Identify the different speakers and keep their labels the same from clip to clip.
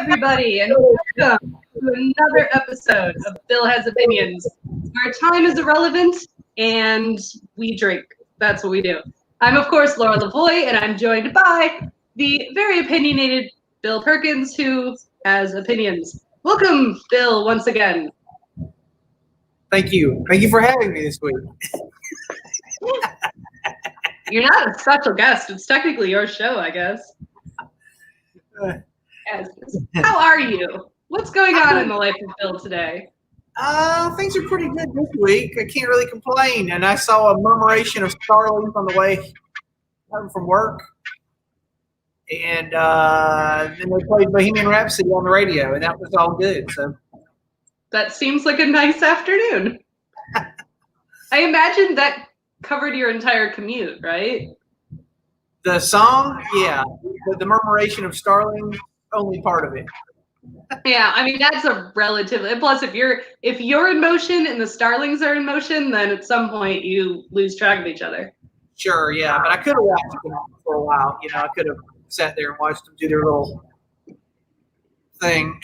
Speaker 1: everybody, and welcome to another episode of Bill Has Opinions. Our time is irrelevant, and we drink. That's what we do. I'm, of course, Laura Lavoie, and I'm joined by the very opinionated Bill Perkins, who has opinions. Welcome, Bill, once again.
Speaker 2: Thank you. Thank you for having me this week.
Speaker 1: You're not a special guest. It's technically your show, I guess. How are you? What's going on in the life of Bill today?
Speaker 2: Things are pretty good this week. I can't really complain. And I saw a murmuration of starlings on the way home from work. And then they played Bohemian Rhapsody on the radio, and that was all good. So
Speaker 1: that seems like a nice afternoon. I imagine that covered your entire commute, right?
Speaker 2: The song, yeah. The murmuration of starlings, only part of it.
Speaker 1: Yeah, I mean that's a relatively. Plus, if you're in motion and the starlings are in motion, then at some point you lose track of each other.
Speaker 2: Sure, yeah, but I could have watched them for a while. You know, I could have sat there and watched them do their little thing.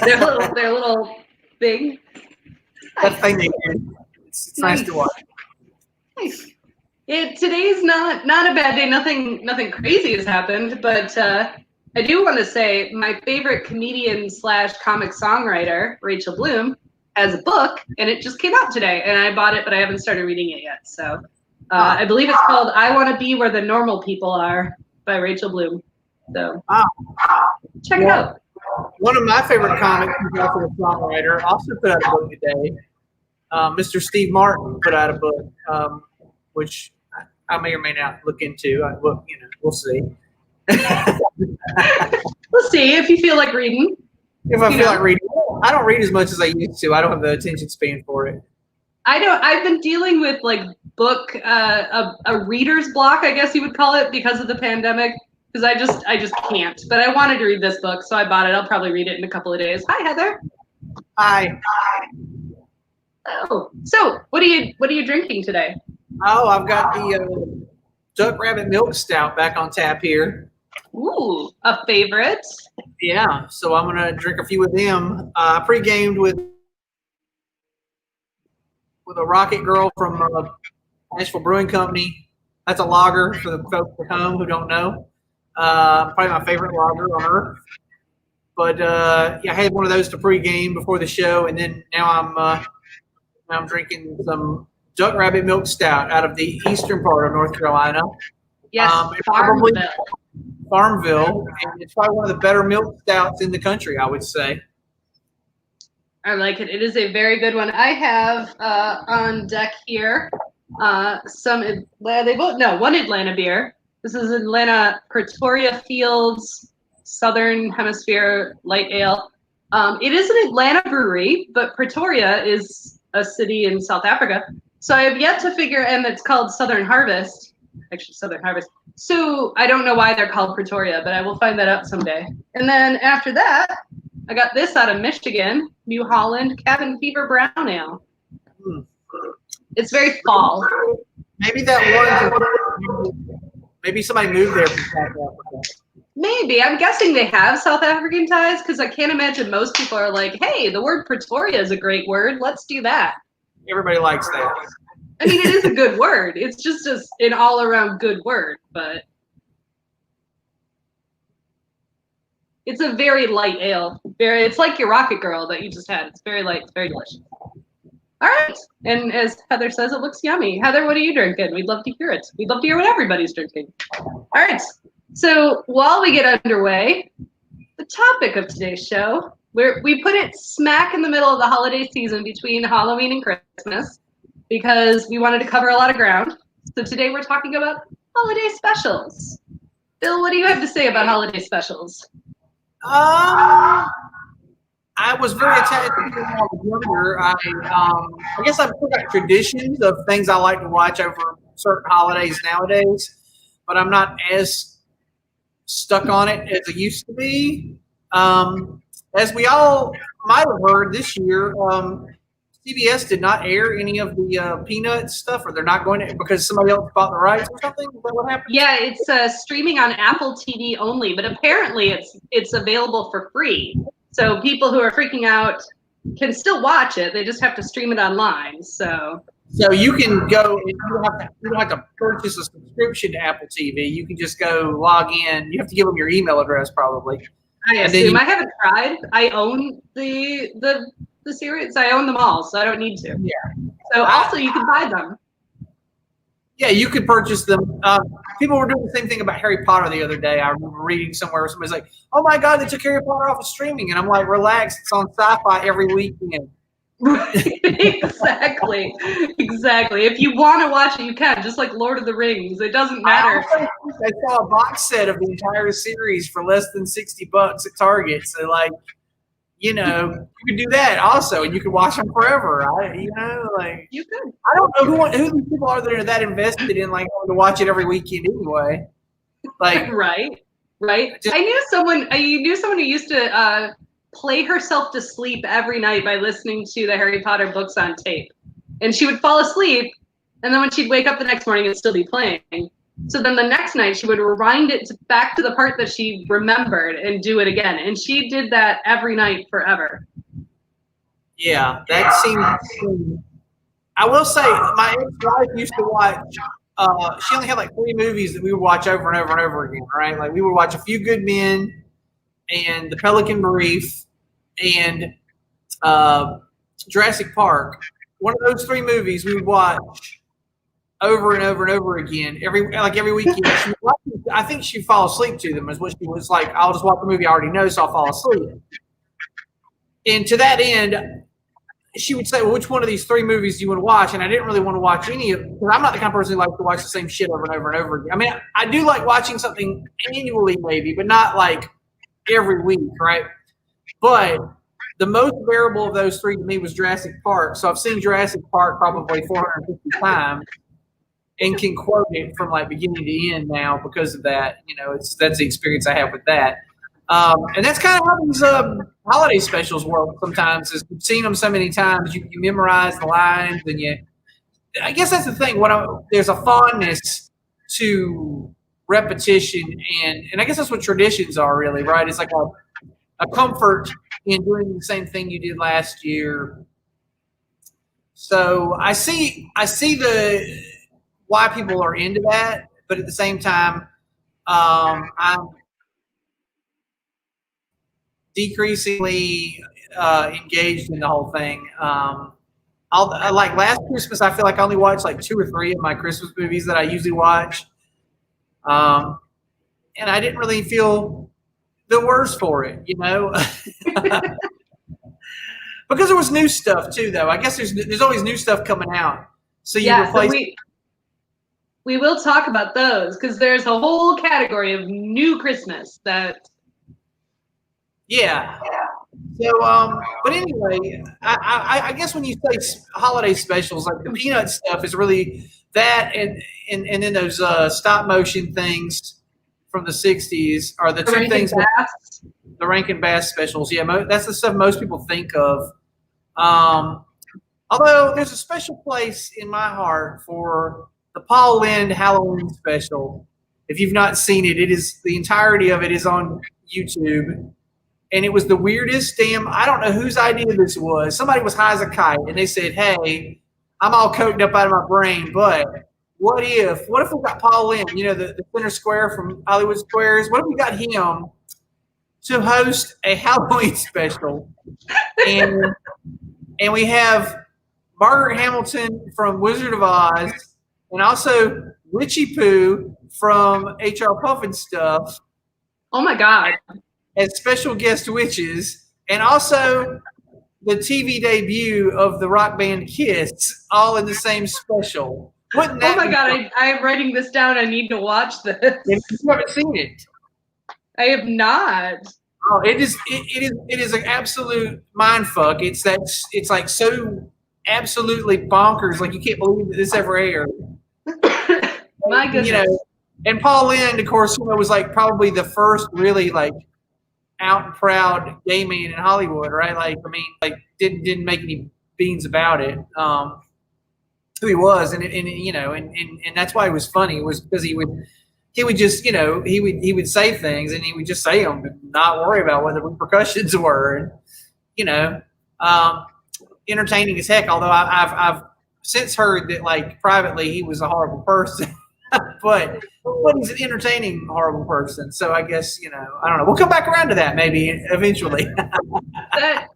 Speaker 1: their little thing.
Speaker 2: That thing they do. It's nice to watch.
Speaker 1: Nice. Today's not a bad day. Nothing crazy has happened, but I do want to say my favorite comedian / comic songwriter, Rachel Bloom, has a book, and it just came out today, and I bought it, but I haven't started reading it yet. So I believe it's called "I Want to Be Where the Normal People Are" by Rachel Bloom. So check it out.
Speaker 2: One of my favorite comics, who's also a songwriter, also put out a book today. Mr. Steve Martin put out a book, which I may or may not look into. We'll see.
Speaker 1: We'll see if you feel like reading.
Speaker 2: If I feel like reading. I don't read as much as I used to. I don't have the attention span for it.
Speaker 1: I've been dealing with like book a reader's block, I guess you would call it, because of the pandemic. Because I just can't. But I wanted to read this book, so I bought it. I'll probably read it in a couple of days. Hi, Heather.
Speaker 2: Hi.
Speaker 1: Oh, so what are you drinking today?
Speaker 2: Oh, I've got the Duck Rabbit Milk Stout back on tap here.
Speaker 1: Ooh, a favorite.
Speaker 2: Yeah, so I'm gonna drink a few of them. I pre-gamed with a Rocket Girl from Nashville Brewing Company. That's a lager for the folks at home who don't know. Probably my favorite lager on earth. But yeah, I had one of those to pre-game before the show, and then now I'm drinking some Duck Rabbit Milk Stout out of the eastern part of North Carolina.
Speaker 1: Yes,
Speaker 2: Farmville, and it's probably one of the better milk stouts in the country, I would say.
Speaker 1: I like it. It is a very good one. I have on deck here one Atlanta beer. This is Atlanta Pretoria Fields Southern Hemisphere Light Ale. It is an Atlanta brewery, but Pretoria is a city in South Africa. So I have yet to figure, and it's called Southern Harvest. Actually, Southern Harvest. So I don't know why they're called Pretoria, but I will find that out someday. And then after that, I got this out of Michigan, New Holland Cabin Fever Brown Ale. It's very fall.
Speaker 2: Maybe maybe somebody moved there from South Africa.
Speaker 1: Maybe. I'm guessing they have South African ties, because I can't imagine most people are like, hey, the word Pretoria is a great word. Let's do that.
Speaker 2: Everybody likes that.
Speaker 1: I mean, it is a good word. It's just an all-around good word, but it's a very light ale. It's like your Rocket Girl that you just had. It's very light. It's very delicious. All right. And as Heather says, it looks yummy. Heather, what are you drinking? We'd love to hear it. We'd love to hear what everybody's drinking. All right. So while we get underway, the topic of today's show, we put it smack in the middle of the holiday season between Halloween and Christmas, because we wanted to cover a lot of ground. So today we're talking about holiday specials. Bill, what do you have to say about holiday specials?
Speaker 2: I was very attached to when I was younger. I guess I've got traditions of things I like to watch over certain holidays nowadays, but I'm not as stuck on it as I used to be. As we all might have heard this year, CBS did not air any of the Peanuts stuff, or they're not going to because somebody else bought the rights or something? Is that what happened?
Speaker 1: Yeah, it's streaming on Apple TV only, but apparently it's available for free. So people who are freaking out can still watch it. They just have to stream it online. So
Speaker 2: you can go. You don't have to purchase a subscription to Apple TV. You can just go log in. You have to give them your email address probably.
Speaker 1: I assume I haven't tried. I own the series. I own them all, so I don't need to.
Speaker 2: Yeah.
Speaker 1: So also you can buy them.
Speaker 2: Yeah, you could purchase them. People were doing the same thing about Harry Potter the other day. I remember reading somewhere where somebody's like, "Oh my God, they took Harry Potter off of streaming," and I'm like, "Relax, it's on Sci-Fi every weekend."
Speaker 1: Right, exactly. If you want to watch it, you can. Just like Lord of the Rings, it doesn't matter.
Speaker 2: I saw a box set of the entire series for less than $60 at Target. So, like, you could do that also, and you could watch them forever, right?
Speaker 1: You could.
Speaker 2: I don't know who these people are that are that invested in like wanting to watch it every weekend anyway. Like,
Speaker 1: right. I knew someone who used to play herself to sleep every night by listening to the Harry Potter books on tape. And she would fall asleep, and then when she'd wake up the next morning, it'd still be playing. So then the next night, she would rewind it back to the part that she remembered and do it again. And she did that every night forever.
Speaker 2: Yeah, that seems. I will say, my ex-wife used to watch. She only had like 3 movies that we would watch over and over and over again, right? Like we would watch A Few Good Men, and The Pelican Brief, and Jurassic Park. One of those 3 movies we would watch over and over and over again every weekend. I think she'd fall asleep to them. Is what she was like. I'll just watch the movie I already know, so I'll fall asleep. And to that end, she would say, "Well, which one of these 3 movies do you want to watch?" And I didn't really want to watch any of them because I'm not the kind of person who likes to watch the same shit over and over and over again. I mean, I do like watching something annually, maybe, but not like every week, right? But the most bearable of those 3 to me was Jurassic Park. So I've seen Jurassic Park probably 450 times and can quote it from like beginning to end now because of that. That's the experience I have with that. And that's kind of how these holiday specials work sometimes. Is you've seen them so many times, you memorize the lines, and I guess that's the thing. There's a fondness to repetition, and I guess that's what traditions are really, right? It's like a comfort in doing the same thing you did last year. So I see the why people are into that, but at the same time, I'm decreasingly engaged in the whole thing. Like last Christmas, I feel like I only watched like 2 or 3 of my Christmas movies that I usually watch. And I didn't really feel the worse for it, because there was new stuff too, though. I guess there's always new stuff coming out. So
Speaker 1: we will talk about those because there's a whole category of new Christmas that.
Speaker 2: Yeah. So, but anyway, I guess when you say holiday specials, like the Peanut stuff is really that, and then those stop motion things from the 60s are the 2 things. The Rankin Bass specials, yeah, that's the stuff most people think of. Although there's a special place in my heart for the Paul Lynde Halloween special. If you've not seen it, the entirety of it is on YouTube. And it was the weirdest I don't know whose idea this was. Somebody was high as a kite, and they said, "Hey, I'm all coked up out of my brain, but what if we got Paul Lynde, the center square from Hollywood Squares, what if we got him to host a Halloween special?" And we have Margaret Hamilton from Wizard of Oz, and also Richie Poo from H.R. Pufnstuf.
Speaker 1: Oh my God.
Speaker 2: As special guest witches, and also the TV debut of the rock band Kiss, all in the same special. Wouldn't that
Speaker 1: oh my God, I'm writing this down. I need to watch this.
Speaker 2: If you haven't seen it.
Speaker 1: I have not.
Speaker 2: Oh, it is an absolute mind fuck. It's like so absolutely bonkers. Like you can't believe that this ever aired.
Speaker 1: My goodness.
Speaker 2: And Paul Lynde, of course, was like probably the first really like out and proud gay man in Hollywood, right? Like, I mean, like didn't make any beans about it. Who he was, and that's why it was funny, was because he would just, he would say things, and he would just say them and not worry about what the repercussions were, and entertaining as heck. Although I've since heard that, like, privately he was a horrible person, but he's an entertaining horrible person. So I guess, I don't know. We'll come back around to that maybe eventually.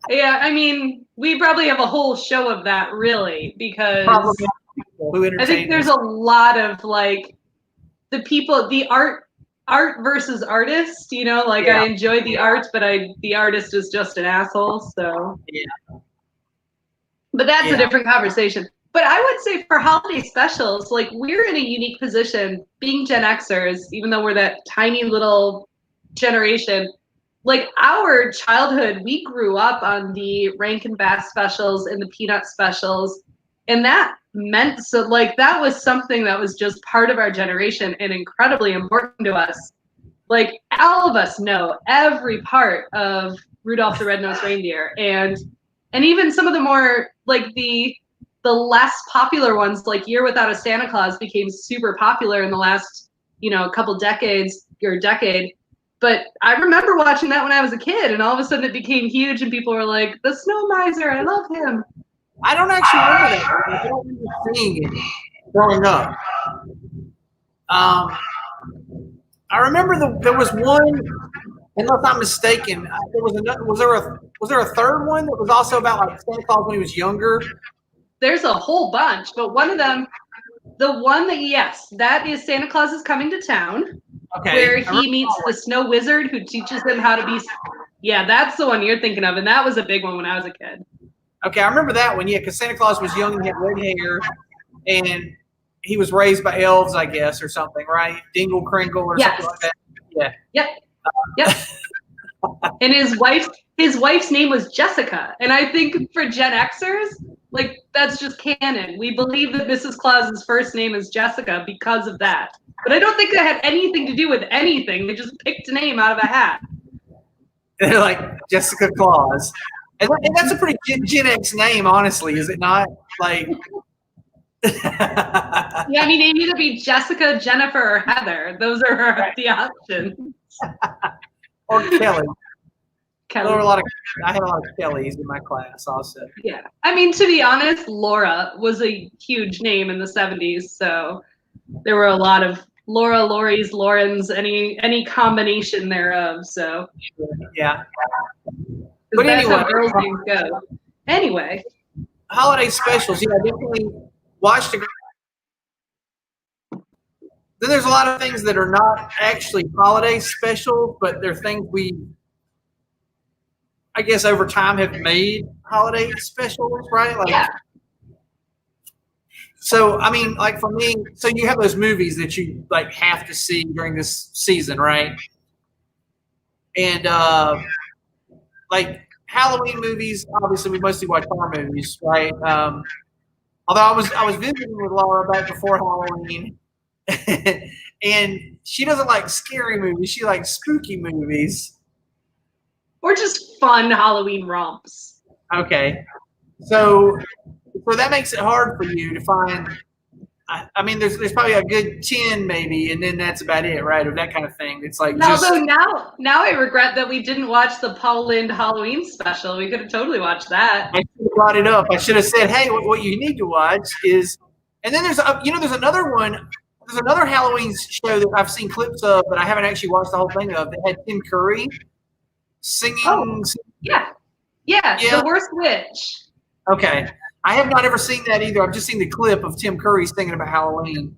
Speaker 1: Yeah, I mean, we probably have a whole show of that, really, because I think there's a lot of, like, the people, the art versus artist, like, yeah. I enjoy the art, but the artist is just an asshole, so. Yeah. But that's a different conversation. But I would say for holiday specials, like, we're in a unique position, being Gen Xers, even though we're that tiny little generation. Like, our childhood, we grew up on the Rankin Bass specials and the Peanut specials, and that meant, so, like, that was something that was just part of our generation and incredibly important to us. Like, all of us know every part of Rudolph the Red-Nosed Reindeer, and even some of the more, like, the less popular ones, like Year Without a Santa Claus, became super popular in the last, couple decades or decade. But I remember watching that when I was a kid, and all of a sudden it became huge, and people were like, "The Snow Miser, I love him."
Speaker 2: I don't actually remember that. I don't remember seeing it growing up. I remember there was one, unless I'm mistaken, there was another. Was there a third one that was also about, like, Santa Claus when he was younger?
Speaker 1: There's a whole bunch, but one of them, the one that, yes, that is Santa Claus is Coming to Town. Okay. Where he meets the snow wizard who teaches him how to be. Yeah, that's the one you're thinking of, and that was a big one when I was a kid.
Speaker 2: Okay, I remember that one, yeah, because Santa Claus was young and he had red hair, and he was raised by elves, I guess, or something, right? Dingle Kringle or something like that. Yeah.
Speaker 1: Yep. Yep. And his wife's name was Jessica, and I think for Gen Xers, like, that's just canon. We believe that Mrs. Claus's first name is Jessica because of that. But I don't think that had anything to do with anything. They just picked a name out of a hat.
Speaker 2: They're like, Jessica Claus. And that's a pretty Gen X name, honestly, is it not? Like,
Speaker 1: yeah, I mean, it'd either be Jessica, Jennifer, or Heather. Those are the options.
Speaker 2: Or Kelly. I had a lot of Kellys in my class also.
Speaker 1: Yeah. I mean, to be honest, Laura was a huge name in the 70s, so there were a lot of Laura, Lori's, Laurens, any combination thereof, so.
Speaker 2: Yeah.
Speaker 1: But that's anyway, how girls' names go. Anyway.
Speaker 2: Holiday specials, yeah, I definitely watched it. Then there's a lot of things that are not actually holiday special, but they're things we, I guess, over time have made holiday specials, right? Like, yeah. So, I mean, like, for me, so you have those movies that you, like, have to see during this season, right? And, like, Halloween movies, obviously we mostly watch horror movies, right? Although I was visiting with Laura back before Halloween, and she doesn't like scary movies. She likes spooky movies.
Speaker 1: Or just fun Halloween romps.
Speaker 2: Okay. So that makes it hard for you to find. I mean, there's probably a good 10 maybe, and then that's about it, right? Or that kind of thing. It's like,
Speaker 1: although now I regret that we didn't watch the Paul Lynde Halloween special. We could have totally watched that.
Speaker 2: I should have brought it up. I should have said, hey, what you need to watch is, and then there's another one. There's another Halloween show that I've seen clips of, but I haven't actually watched the whole thing of. That had Tim Curry singing. Oh,
Speaker 1: yeah, The Worst Witch.
Speaker 2: Okay. I have not ever seen that either. I've just seen the clip of Tim Curry singing about Halloween.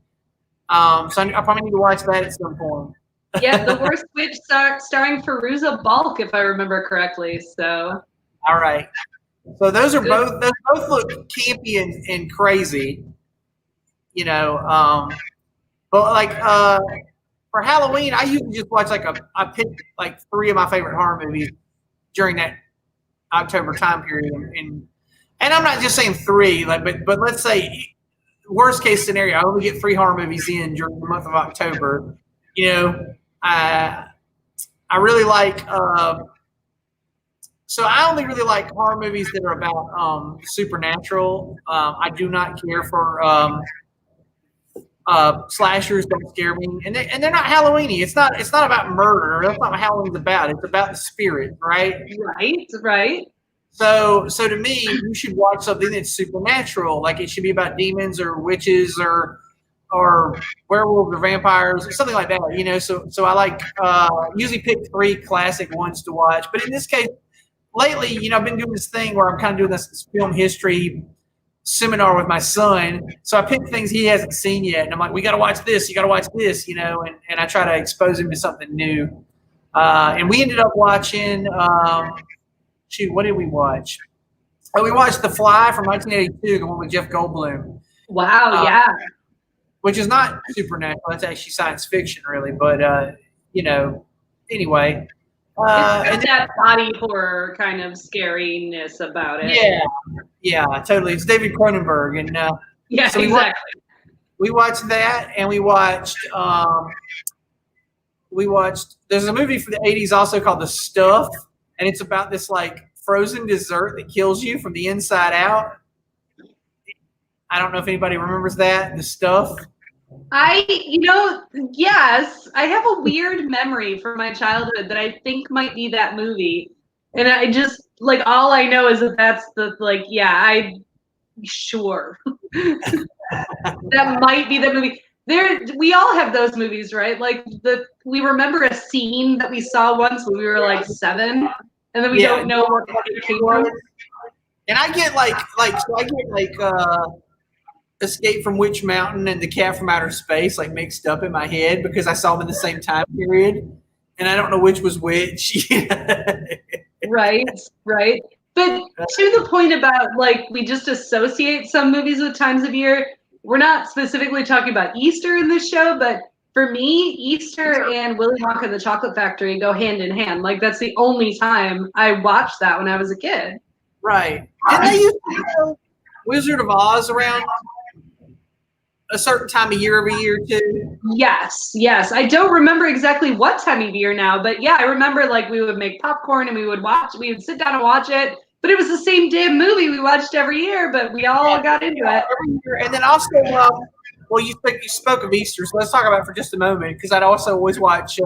Speaker 2: So I probably need to watch that at some point.
Speaker 1: Yeah, The Worst Witch starring Fairuza Balk, if I remember correctly. So.
Speaker 2: All right. So those both look campy and crazy. But like for Halloween, I usually just watch I pick like 3 of my favorite horror movies during that October time period, and I'm not just saying 3, but let's say worst case scenario, I only get 3 horror movies in during the month of October. I really like So I only really like horror movies that are about supernatural. I do not care for slashers. Don't scare me, and they're not Halloweeny. It's not about murder. That's not what Halloween's about. It's about the spirit, right?
Speaker 1: Right, right.
Speaker 2: So to me, you should watch something that's supernatural. Like it should be about demons or witches or werewolves or vampires or something like that. So I like usually pick 3 classic ones to watch. But in this case, lately, I've been doing this thing where I'm kind of doing this film history seminar with my son. So I pick things he hasn't seen yet, and I'm like, we got to watch this. You got to watch this, and I try to expose him to something new. And we ended up watching. What did we watch? Oh, we watched The Fly from 1982, the one with Jeff Goldblum.
Speaker 1: Wow, yeah.
Speaker 2: Which is not supernatural. It's actually science fiction, really. But, anyway.
Speaker 1: It's got that body horror kind of scariness about it.
Speaker 2: Yeah, totally. It's David Cronenberg. And
Speaker 1: yeah,
Speaker 2: so
Speaker 1: exactly.
Speaker 2: We watched that, and we watched there's a movie from the 80s also called The Stuff, and it's about this like frozen dessert that kills you from the inside out. I don't know if anybody remembers that, The Stuff.
Speaker 1: Yes, I have a weird memory from my childhood that I think might be that movie. And I just, like, all I know is that's sure. That might be the movie. We all have those movies, right? Like, we remember a scene that we saw once when we were, like, 7, and then we don't know what it came from.
Speaker 2: And I get, Escape from Witch Mountain and The Cat from Outer Space like mixed up in my head because I saw them in the same time period, and I don't know which was which.
Speaker 1: Right. But to the point about like we just associate some movies with times of year, we're not specifically talking about Easter in this show, but for me, Easter and Willy Wonka and the Chocolate Factory go hand in hand. Like that's the only time I watched that when I was a kid.
Speaker 2: Right. Didn't they used to do Wizard of Oz around a certain time of year every year too?
Speaker 1: Yes. I don't remember exactly what time of year now, but yeah, I remember like we would make popcorn and we would sit down and watch it, but it was the same damn movie we watched every year, but we all got into it.
Speaker 2: Every year. And then also, you spoke of Easter, so let's talk about it for just a moment, because I'd also always watch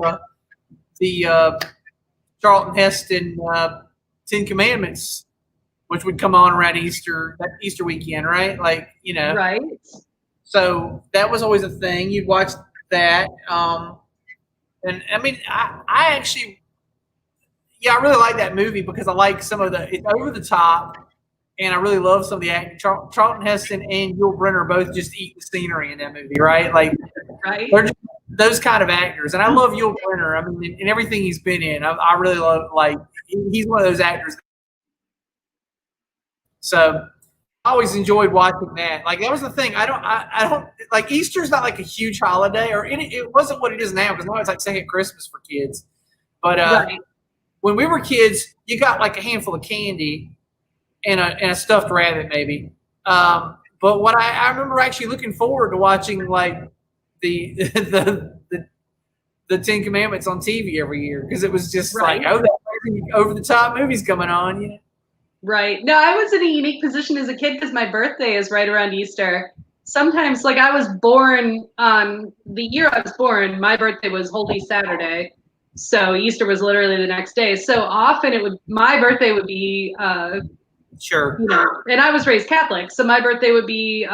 Speaker 2: the Charlton Heston 10 Commandments, which would come on around Easter weekend, right? Like,
Speaker 1: Right.
Speaker 2: So that was always a thing. You'd watch that. And I mean, I actually, I really like that movie because I like some of it's over the top, and I really love some of the acting. Charlton Heston and Yul Brynner both just eat the scenery in that movie, right? Like, they're just those kind of actors. And I love Yul Brynner. I mean, in everything he's been in, I really love, like, he's one of those actors. So I always enjoyed watching that. Like that was the thing. I don't like Easter's not like a huge holiday, or it wasn't what it is now because now it's like second Christmas for kids. But when we were kids, you got like a handful of candy and a stuffed rabbit maybe. But what I remember actually looking forward to watching like the 10 Commandments on TV every year because it was just like, oh, that over the top movie's coming on,
Speaker 1: Right. No, I was in a unique position as a kid because my birthday is right around Easter. Sometimes, like I was born on the year I was born, my birthday was Holy Saturday. So Easter was literally the next day. So often my birthday would be,
Speaker 2: sure.
Speaker 1: And I was raised Catholic. So my birthday would be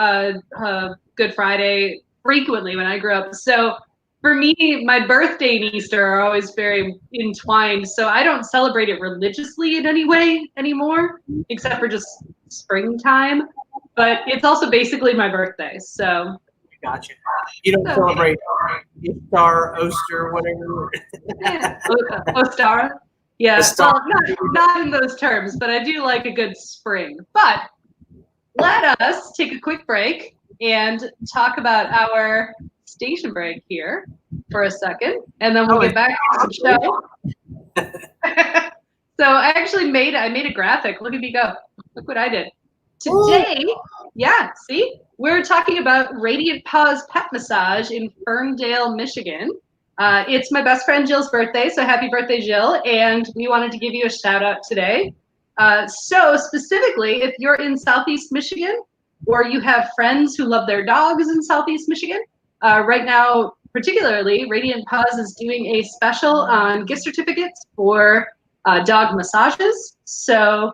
Speaker 1: Good Friday frequently when I grew up. So for me, my birthday and Easter are always very entwined, so I don't celebrate it religiously in any way anymore, except for just springtime. But it's also basically my birthday, so.
Speaker 2: Gotcha. You don't celebrate Star, Oster, whatever.
Speaker 1: Yeah. Ostara? Yeah, well, not in those terms, but I do like a good spring. But let us take a quick break and talk about our station break here for a second, and then we'll get back to the show. So I made a graphic. Look at me go. Look what I did. Today, see? We're talking about Radiant Paws Pet Massage in Ferndale, Michigan. It's my best friend Jill's birthday, so happy birthday, Jill. And we wanted to give you a shout out today. So specifically, if you're in Southeast Michigan or you have friends who love their dogs in Southeast Michigan, right now, particularly, Radiant Paws is doing a special on gift certificates for dog massages. So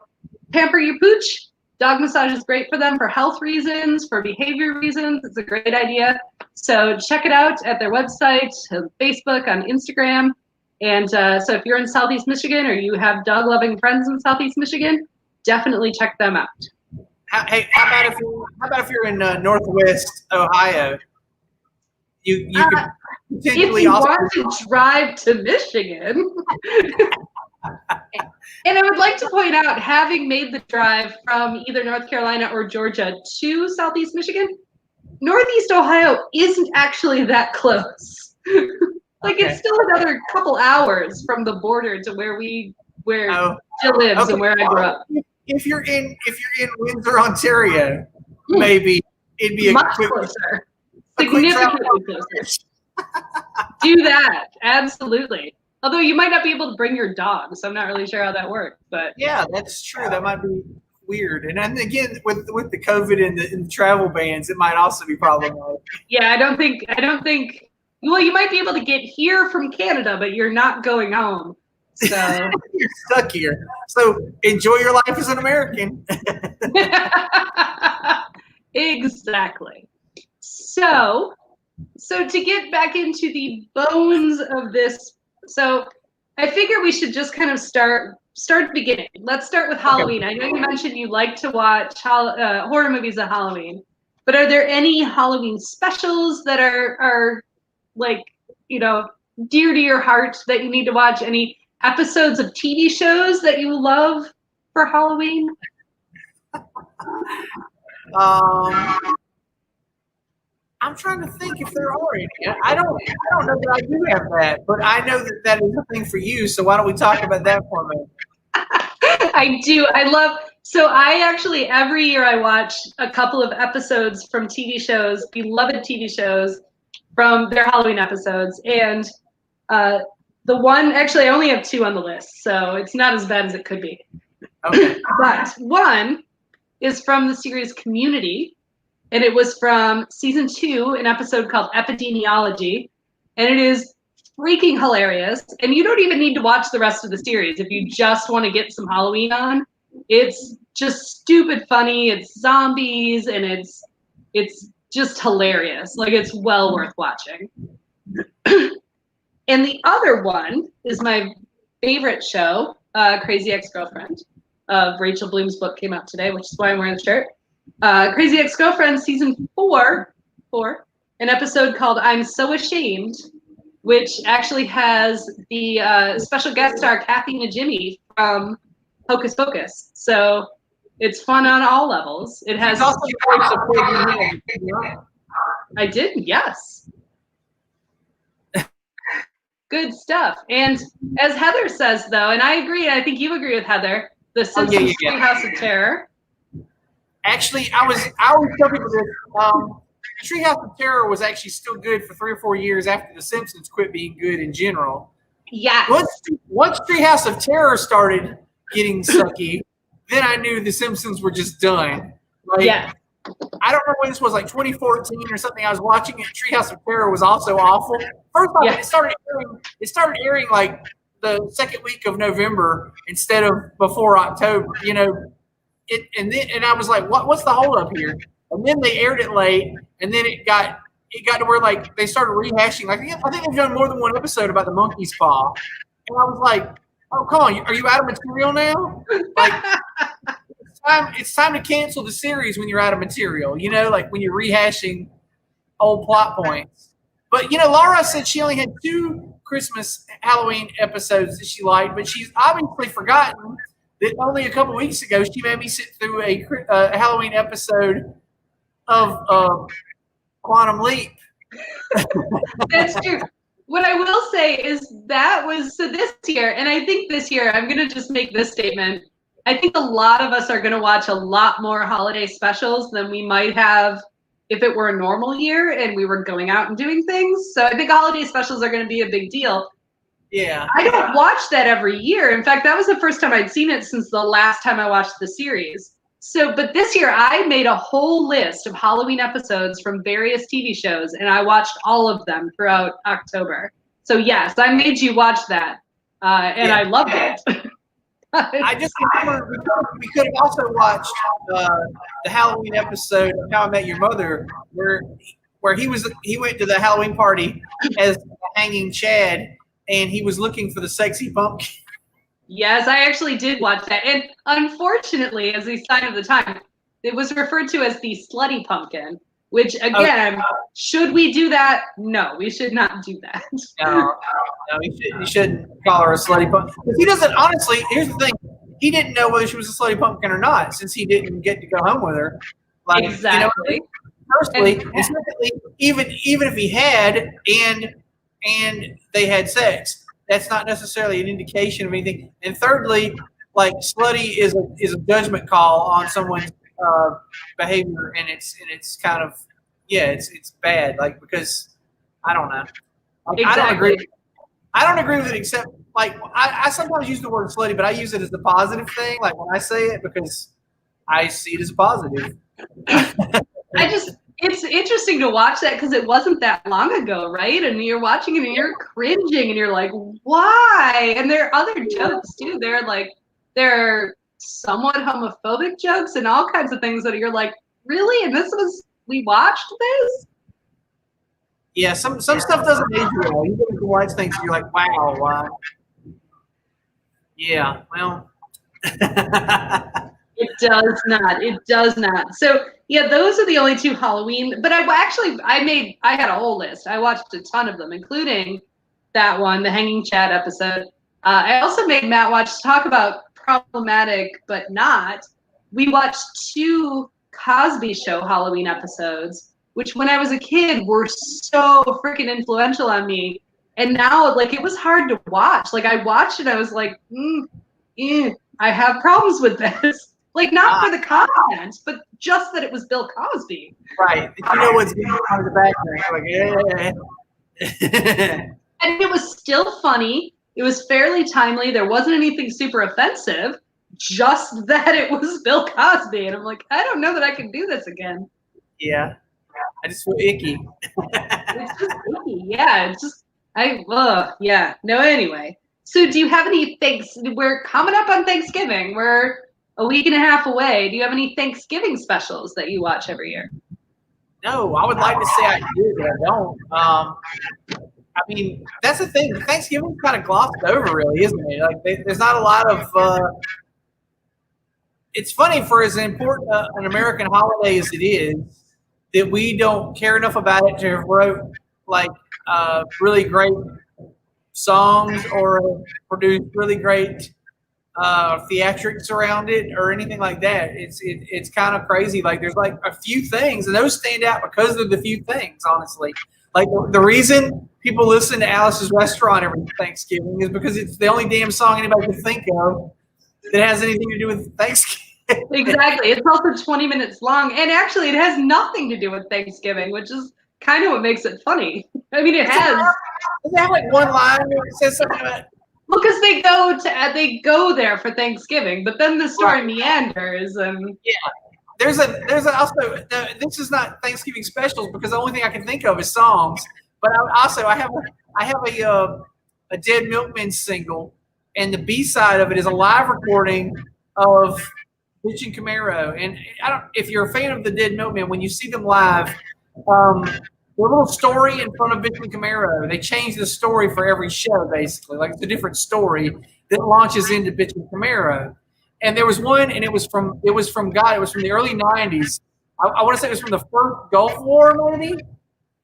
Speaker 1: pamper your pooch. Dog massage is great for them for health reasons, for behavior reasons. It's a great idea. So check it out at their website, on Facebook, on Instagram. And so if you're in Southeast Michigan or you have dog-loving friends in Southeast Michigan, definitely check them out.
Speaker 2: Hey, how about if you're in Northwest Ohio? You could
Speaker 1: potentially if you want to drive to Michigan. And I would like to point out, having made the drive from either North Carolina or Georgia to Southeast Michigan, Northeast Ohio isn't actually that close. It's still another couple hours from the border to where Jill lives and where I grew up.
Speaker 2: If you're in Windsor, Ontario, maybe it'd be
Speaker 1: much closer. Significantly closer. Do that. Absolutely. Although you might not be able to bring your dog, so I'm not really sure how that works. But
Speaker 2: yeah, that's true. That might be weird. And then again, with the COVID and the travel bans, it might also be problematic.
Speaker 1: Yeah, I don't think. Well, you might be able to get here from Canada, but you're not going home. So
Speaker 2: you're stuck here. So enjoy your life as an American.
Speaker 1: Exactly. So to get back into the bones of this, so I figure we should just kind of start at the beginning. Let's start with Halloween. I know you mentioned you like to watch horror movies at Halloween, but are there any Halloween specials that are dear to your heart that you need to watch? Any episodes of TV shows that you love for Halloween?
Speaker 2: I'm trying to think if there are any. I don't know that I do have that, but I know that is a thing for you. So why don't we talk about that for a minute?
Speaker 1: I do. So I actually, every year I watch a couple of episodes from TV shows, beloved TV shows from their Halloween episodes. And the one, actually I only have 2 on the list, so it's not as bad as it could be.
Speaker 2: Okay.
Speaker 1: But one is from the series Community. And it was from season 2, an episode called Epidemiology. And it is freaking hilarious. And you don't even need to watch the rest of the series if you just want to get some Halloween on. It's just stupid funny. It's zombies and it's just hilarious. It's well worth watching. And the other one is my favorite show, Crazy Ex-Girlfriend. Rachel Bloom's book came out today, which is why I'm wearing the shirt. Crazy Ex-Girlfriend season 4, an episode called I'm So Ashamed, which actually has the special guest star Kathy Najimy from Hocus Pocus. So it's fun on all levels. It has also I did, yes. Good stuff. And as Heather says, though, and I agree, I think you agree with Heather, The Simpsons Treehouse of Terror.
Speaker 2: Actually, I always tell people this. Treehouse of Terror was actually still good for 3 or 4 years after The Simpsons quit being good in general.
Speaker 1: Yeah.
Speaker 2: Once Treehouse of Terror started getting sucky, then I knew The Simpsons were just done.
Speaker 1: Yeah.
Speaker 2: I don't know when this was, 2014 or something. I was watching it. Treehouse of Terror was also awful. First off, it started airing the second week of November instead of before October. And I was like, what's the holdup here? And then they aired it late, and then it got to where they started rehashing. I think they've done more than one episode about the monkey's paw, and I was like, oh, come on, are you out of material now? It's time to cancel the series when you're out of material. When you're rehashing old plot points. But Laura said she only had 2 Christmas Halloween episodes that she liked, but she's obviously forgotten that only a couple weeks ago she made me sit through a Halloween episode of Quantum Leap.
Speaker 1: That's true. What I will say is so this year, and I think this year, I'm going to just make this statement. I think a lot of us are going to watch a lot more holiday specials than we might have if it were a normal year and we were going out and doing things. So I think holiday specials are going to be a big deal.
Speaker 2: Yeah.
Speaker 1: I don't watch that every year. In fact, that was the first time I'd seen it since the last time I watched the series. So, but this year I made a whole list of Halloween episodes from various TV shows, and I watched all of them throughout October. So yes, I made you watch that, and I loved it.
Speaker 2: I just remember we could have also watched the Halloween episode of How I Met Your Mother, where he went to the Halloween party as a hanging Chad, and he was looking for the sexy pumpkin.
Speaker 1: Yes, I actually did watch that. And unfortunately, as a sign of the time, it was referred to as the slutty pumpkin, which again, should we do that? No, we should not do that.
Speaker 2: No, you shouldn't call her a slutty pumpkin. Because he doesn't, honestly, here's the thing. He didn't know whether she was a slutty pumpkin or not since he didn't get to go home with her. Like,
Speaker 1: exactly.
Speaker 2: Firstly, and secondly, even if he had and they had sex, that's not necessarily an indication of anything. And thirdly, like slutty is a judgment call on someone's behavior, and it's kind of it's bad. Like, because I don't know. Like,
Speaker 1: Exactly.
Speaker 2: I don't agree with it, except like I sometimes use the word slutty, but I use it as the positive thing. Like when I say it, because I see it as a positive.
Speaker 1: It's interesting to watch that because it wasn't that long ago, right? And you're watching it and you're cringing and you're like, why? And there are other jokes too. They're somewhat homophobic jokes and all kinds of things that you're like, really? And we watched this?
Speaker 2: Yeah, some stuff doesn't age well. You get to watch things and you're like, wow. Yeah, well.
Speaker 1: It does not. It does not. So yeah, those are the only two Halloween. But I had a whole list. I watched a ton of them, including that one, the Hanging Chad episode. I also made Matt watch talk about problematic but not. We watched 2 Cosby Show Halloween episodes, which when I was a kid were so freaking influential on me. And now, like, it was hard to watch. Like, I watched it, I was like, I have problems with this. Like, not for the content, but just that it was Bill Cosby.
Speaker 2: Right. You know what's going on in the background. Like,
Speaker 1: And it was still funny. It was fairly timely. There wasn't anything super offensive, just that it was Bill Cosby. And I'm like, I don't know that I can do this again.
Speaker 2: Yeah. I just feel icky.
Speaker 1: It's just icky. Yeah. It's just, yeah. No, anyway. So do you have any we're coming up on Thanksgiving. We're a week and a half away. Do you have any Thanksgiving specials that you watch every year?
Speaker 2: No, I would like to say I do, but I don't. I mean, that's the thing. Thanksgiving's kind of glossed over, really, isn't it? Like, there's not a lot of. It's funny, for as important an American holiday as it is, that we don't care enough about it to write like really great songs or produce really great theatrics around it or anything like that. It's kind of crazy. Like, there's like a few things, and those stand out because of the few things, honestly. Like, the reason people listen to Alice's Restaurant every Thanksgiving is because it's the only damn song anybody can think of that has anything to do with Thanksgiving.
Speaker 1: Exactly. It's also 20 minutes long, and actually it has nothing to do with Thanksgiving, which is kind of what makes it funny. I mean, it has.
Speaker 2: Does it have like one line where it says something about?
Speaker 1: Well, because they go there for Thanksgiving, but then the story meanders, and
Speaker 2: yeah. There's also this is not Thanksgiving specials because the only thing I can think of is songs. But I have a Dead Milkmen single, and the B-side of it is a live recording of Bitch and Camaro. And if you're a fan of the Dead Milkmen, when you see them live, their little story in front of Bitch and Camaro, they change the story for every show basically. Like, it's a different story that launches into Bitch and Camaro. And there was one, and it was from the early 90s. I want to say it was from the first Gulf War, maybe.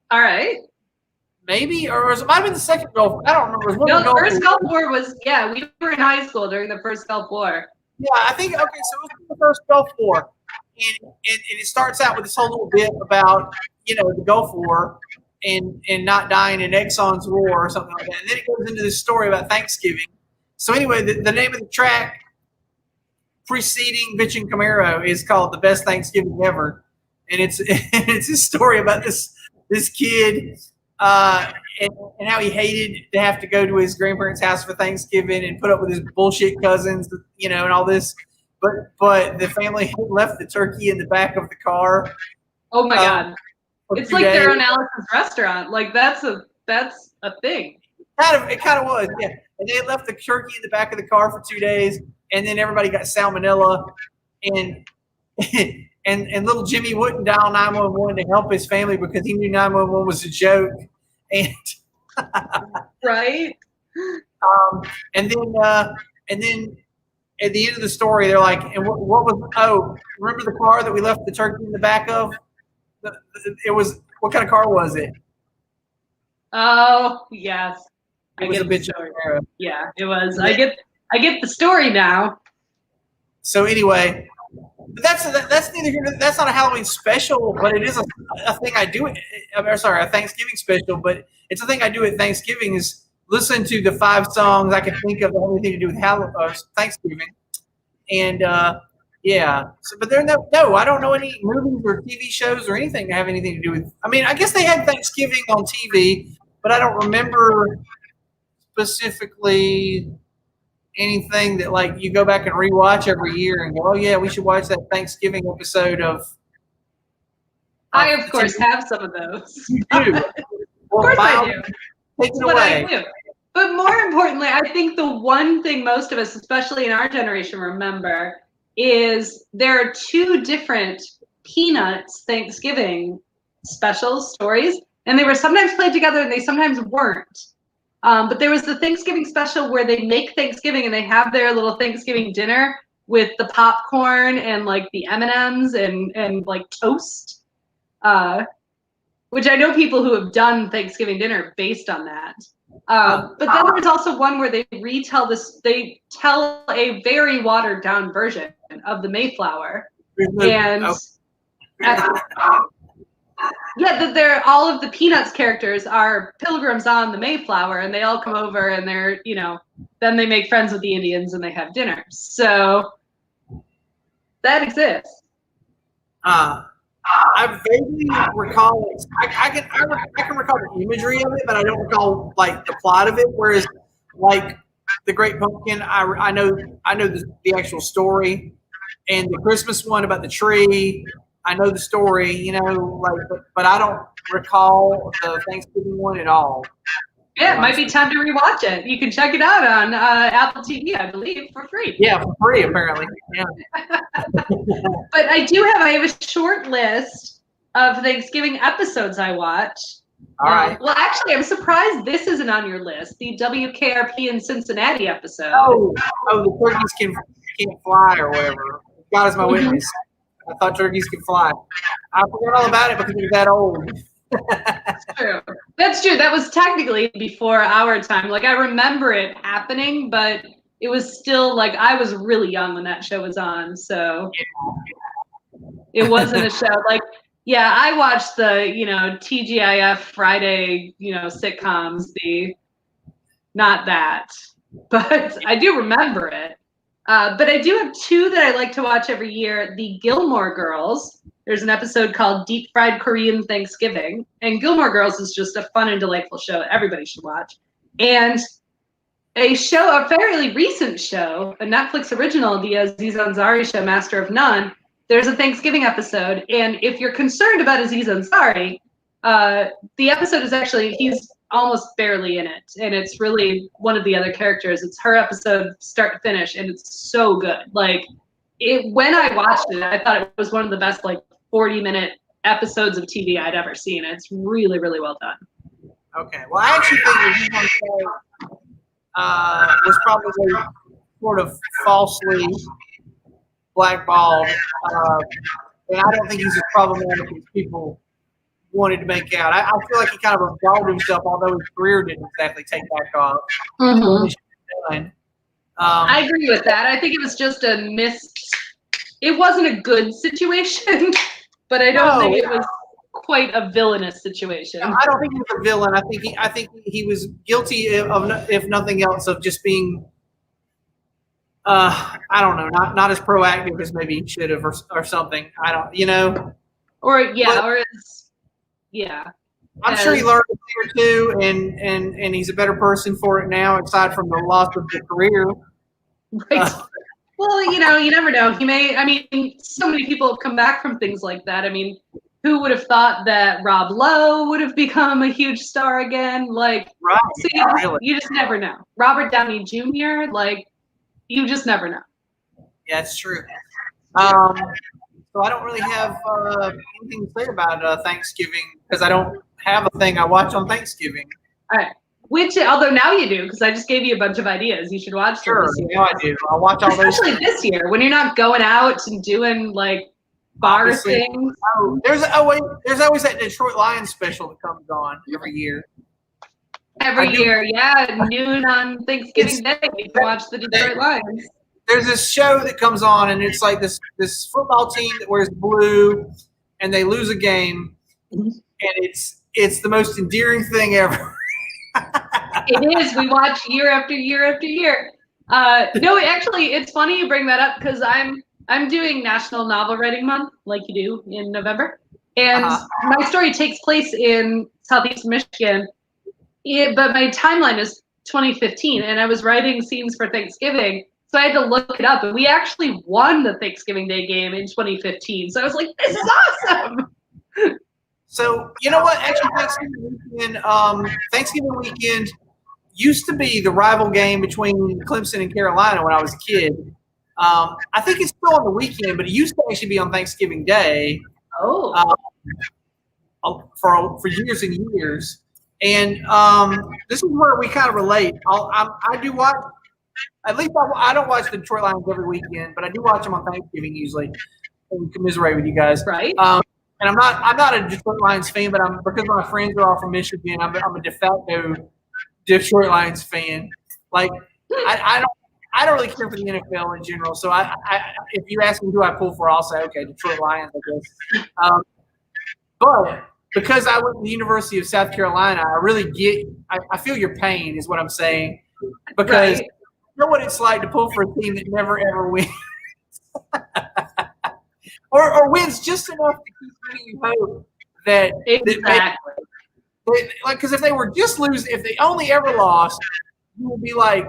Speaker 1: All right.
Speaker 2: Maybe, or it might have been the second Gulf War. I don't remember. It was
Speaker 1: No, the first Gulf War was, we were in high school during the first Gulf War.
Speaker 2: Yeah, I think, okay, so it was the first Gulf War. And it starts out with this whole little bit about, the Gulf War and not dying in Exxon's war or something like that. And then it goes into this story about Thanksgiving. So anyway, the name of the track preceding Bitch and Camaro is called The Best Thanksgiving Ever. and it's it's a story about this kid and how he hated to have to go to his grandparents' house for Thanksgiving and put up with his bullshit cousins, and all this. But the family left the turkey in the back of the car.
Speaker 1: Oh my God. It's like
Speaker 2: days.
Speaker 1: they're on Alice's restaurant. Like that's a thing.
Speaker 2: It kind of was, yeah. And they left the turkey in the back of the car for 2 days, and then everybody got salmonella, and and little Jimmy wouldn't dial 911 to help his family because he knew 911 was a joke, and
Speaker 1: right.
Speaker 2: And then at the end of the story, they're like, and what was? Oh, remember the car that we left the turkey in the back of? It was, what kind of car was it?
Speaker 1: Oh yes,
Speaker 2: It was a bitch.
Speaker 1: Yeah, it was. I get the story now.
Speaker 2: So anyway, that's neither here. That's not a Halloween special, but it is a thing I do. A Thanksgiving special, but it's a thing I do at Thanksgiving is listen to the 5 songs I can think of that have anything to do with Thanksgiving, and yeah. So, but there no, I don't know any movies or TV shows or anything that have anything to do with. I mean, I guess they had Thanksgiving on TV, but I don't remember specifically anything that like you go back and rewatch every year and go, oh yeah, we should watch that Thanksgiving episode of.
Speaker 1: I of course have some of those.
Speaker 2: You do.
Speaker 1: Of course I do.
Speaker 2: Take it away.
Speaker 1: I do. But more importantly, I think the one thing most of us, especially in our generation, remember is there are 2 different Peanuts Thanksgiving special stories, and they were sometimes played together and they sometimes weren't. But there was the Thanksgiving special where they make Thanksgiving and they have their little Thanksgiving dinner with the popcorn and like the M&Ms and like toast, which I know people who have done Thanksgiving dinner based on that. But then there's also one where they tell a very watered down version of the Mayflower. And they're all of the Peanuts characters are pilgrims on the Mayflower, and they all come over and they're, then they make friends with the Indians and they have dinner. So that exists.
Speaker 2: I vaguely recall it. I can recall the imagery of it, but I don't recall like the plot of it. Whereas, like the Great Pumpkin, I know the actual story, and the Christmas one about the tree. I know the story, but I don't recall the Thanksgiving one at all.
Speaker 1: Yeah, it might be time to rewatch it. You can check it out on Apple TV, I believe, for free.
Speaker 2: Yeah, for free, apparently. Yeah.
Speaker 1: But I have a short list of Thanksgiving episodes I watch.
Speaker 2: All right.
Speaker 1: Well, actually, I'm surprised this isn't on your list. The WKRP in Cincinnati episode.
Speaker 2: Oh, the turkeys can't fly or whatever. God is my witness. I thought turkeys could fly. I forgot all about it because it was that old.
Speaker 1: That's true. That's true. That was technically before our time. Like I remember it happening, but it was still like I was really young when that show was on, so it wasn't a show. Like, yeah, I watched the TGIF Friday sitcoms. Not that, but I do remember it. But I do have 2 that I like to watch every year. The Gilmore Girls. There's an episode called Deep Fried Korean Thanksgiving. And Gilmore Girls is just a fun and delightful show that everybody should watch. And a fairly recent show, a Netflix original, the Aziz Ansari show, Master of None, there's a Thanksgiving episode. And if you're concerned about Aziz Ansari, the episode is actually, he's almost barely in it. And it's really one of the other characters. It's her episode start to finish, and it's so good. Like, when I watched it, I thought it was one of the best, 40-minute episodes of TV I'd ever seen. It's really, really well done.
Speaker 2: Okay. Well, I actually think Aziz Ansari was probably sort of falsely blackballed. And I don't think he's as problematic as people wanted to make out. I feel like he kind of absolved himself, although his career didn't exactly take back off.
Speaker 1: Mm-hmm. I agree with that. I think it was just it wasn't a good situation, but I don't think it was quite a villainous situation.
Speaker 2: I don't think he was a villain. I think he was guilty of, if nothing else, of just being, I don't know, not as proactive as maybe he should have, or something. I don't,
Speaker 1: Or yeah,
Speaker 2: But-
Speaker 1: or it's yeah.
Speaker 2: I'm sure he learned a thing or two, and he's a better person for it now, aside from the loss of the career.
Speaker 1: Right. Well, you know, you never know. He may. I mean, so many people have come back from things like that. I mean, who would have thought that Rob Lowe would have become a huge star again? Like,
Speaker 2: Right.
Speaker 1: so you just never know. Robert Downey Jr. Like, you just never know.
Speaker 2: Yeah, it's true. So I don't really have anything to say about Thanksgiving because I don't have a thing I watch on Thanksgiving.
Speaker 1: All right. Which, although now you do, because I just gave you a bunch of ideas. You should watch them
Speaker 2: Sure,
Speaker 1: this year.
Speaker 2: now I do. I'll watch all those.
Speaker 1: Especially this year when you're not going out and doing like bar
Speaker 2: Obviously.
Speaker 1: things.
Speaker 2: There's always that Detroit Lions special that comes on every year.
Speaker 1: Every year, yeah, noon on Thanksgiving Day, you can watch the Detroit Lions.
Speaker 2: There's this show that comes on, and it's like this football team that wears blue, and they lose a game, and it's the most endearing thing ever.
Speaker 1: It is. We watch year after year after year. No, actually, it's funny you bring that up because I'm doing National Novel Writing Month, like you do in November, and my story takes place in Southeast Michigan, but my timeline is 2015, and I was writing scenes for Thanksgiving, so I had to look it up, and we actually won the Thanksgiving Day game in 2015. So I was like, this is awesome.
Speaker 2: So you know what? Actually, Thanksgiving weekend used to be the rival game between Clemson and Carolina when I was a kid. I think it's still on the weekend, but it used to actually be on Thanksgiving Day.
Speaker 1: Oh.
Speaker 2: For years and years, and this is where we kind of relate. I do watch. At least I don't watch the Detroit Lions every weekend, but I do watch them on Thanksgiving usually and commiserate with you guys.
Speaker 1: Right.
Speaker 2: And I'm not a Detroit Lions fan, but because my friends are all from Michigan, I'm a de facto Detroit Lions fan. Like I don't really care for the NFL in general. So I if you ask me who I pull for, I'll say okay, Detroit Lions, I guess. But because I went to the University of South Carolina, I really I feel your pain is what I'm saying, because you know what it's like to pull for a team that never ever wins. or wins just enough to keep giving you hope that
Speaker 1: exactly.
Speaker 2: Because if they were just losing, if they only ever lost, you would be like,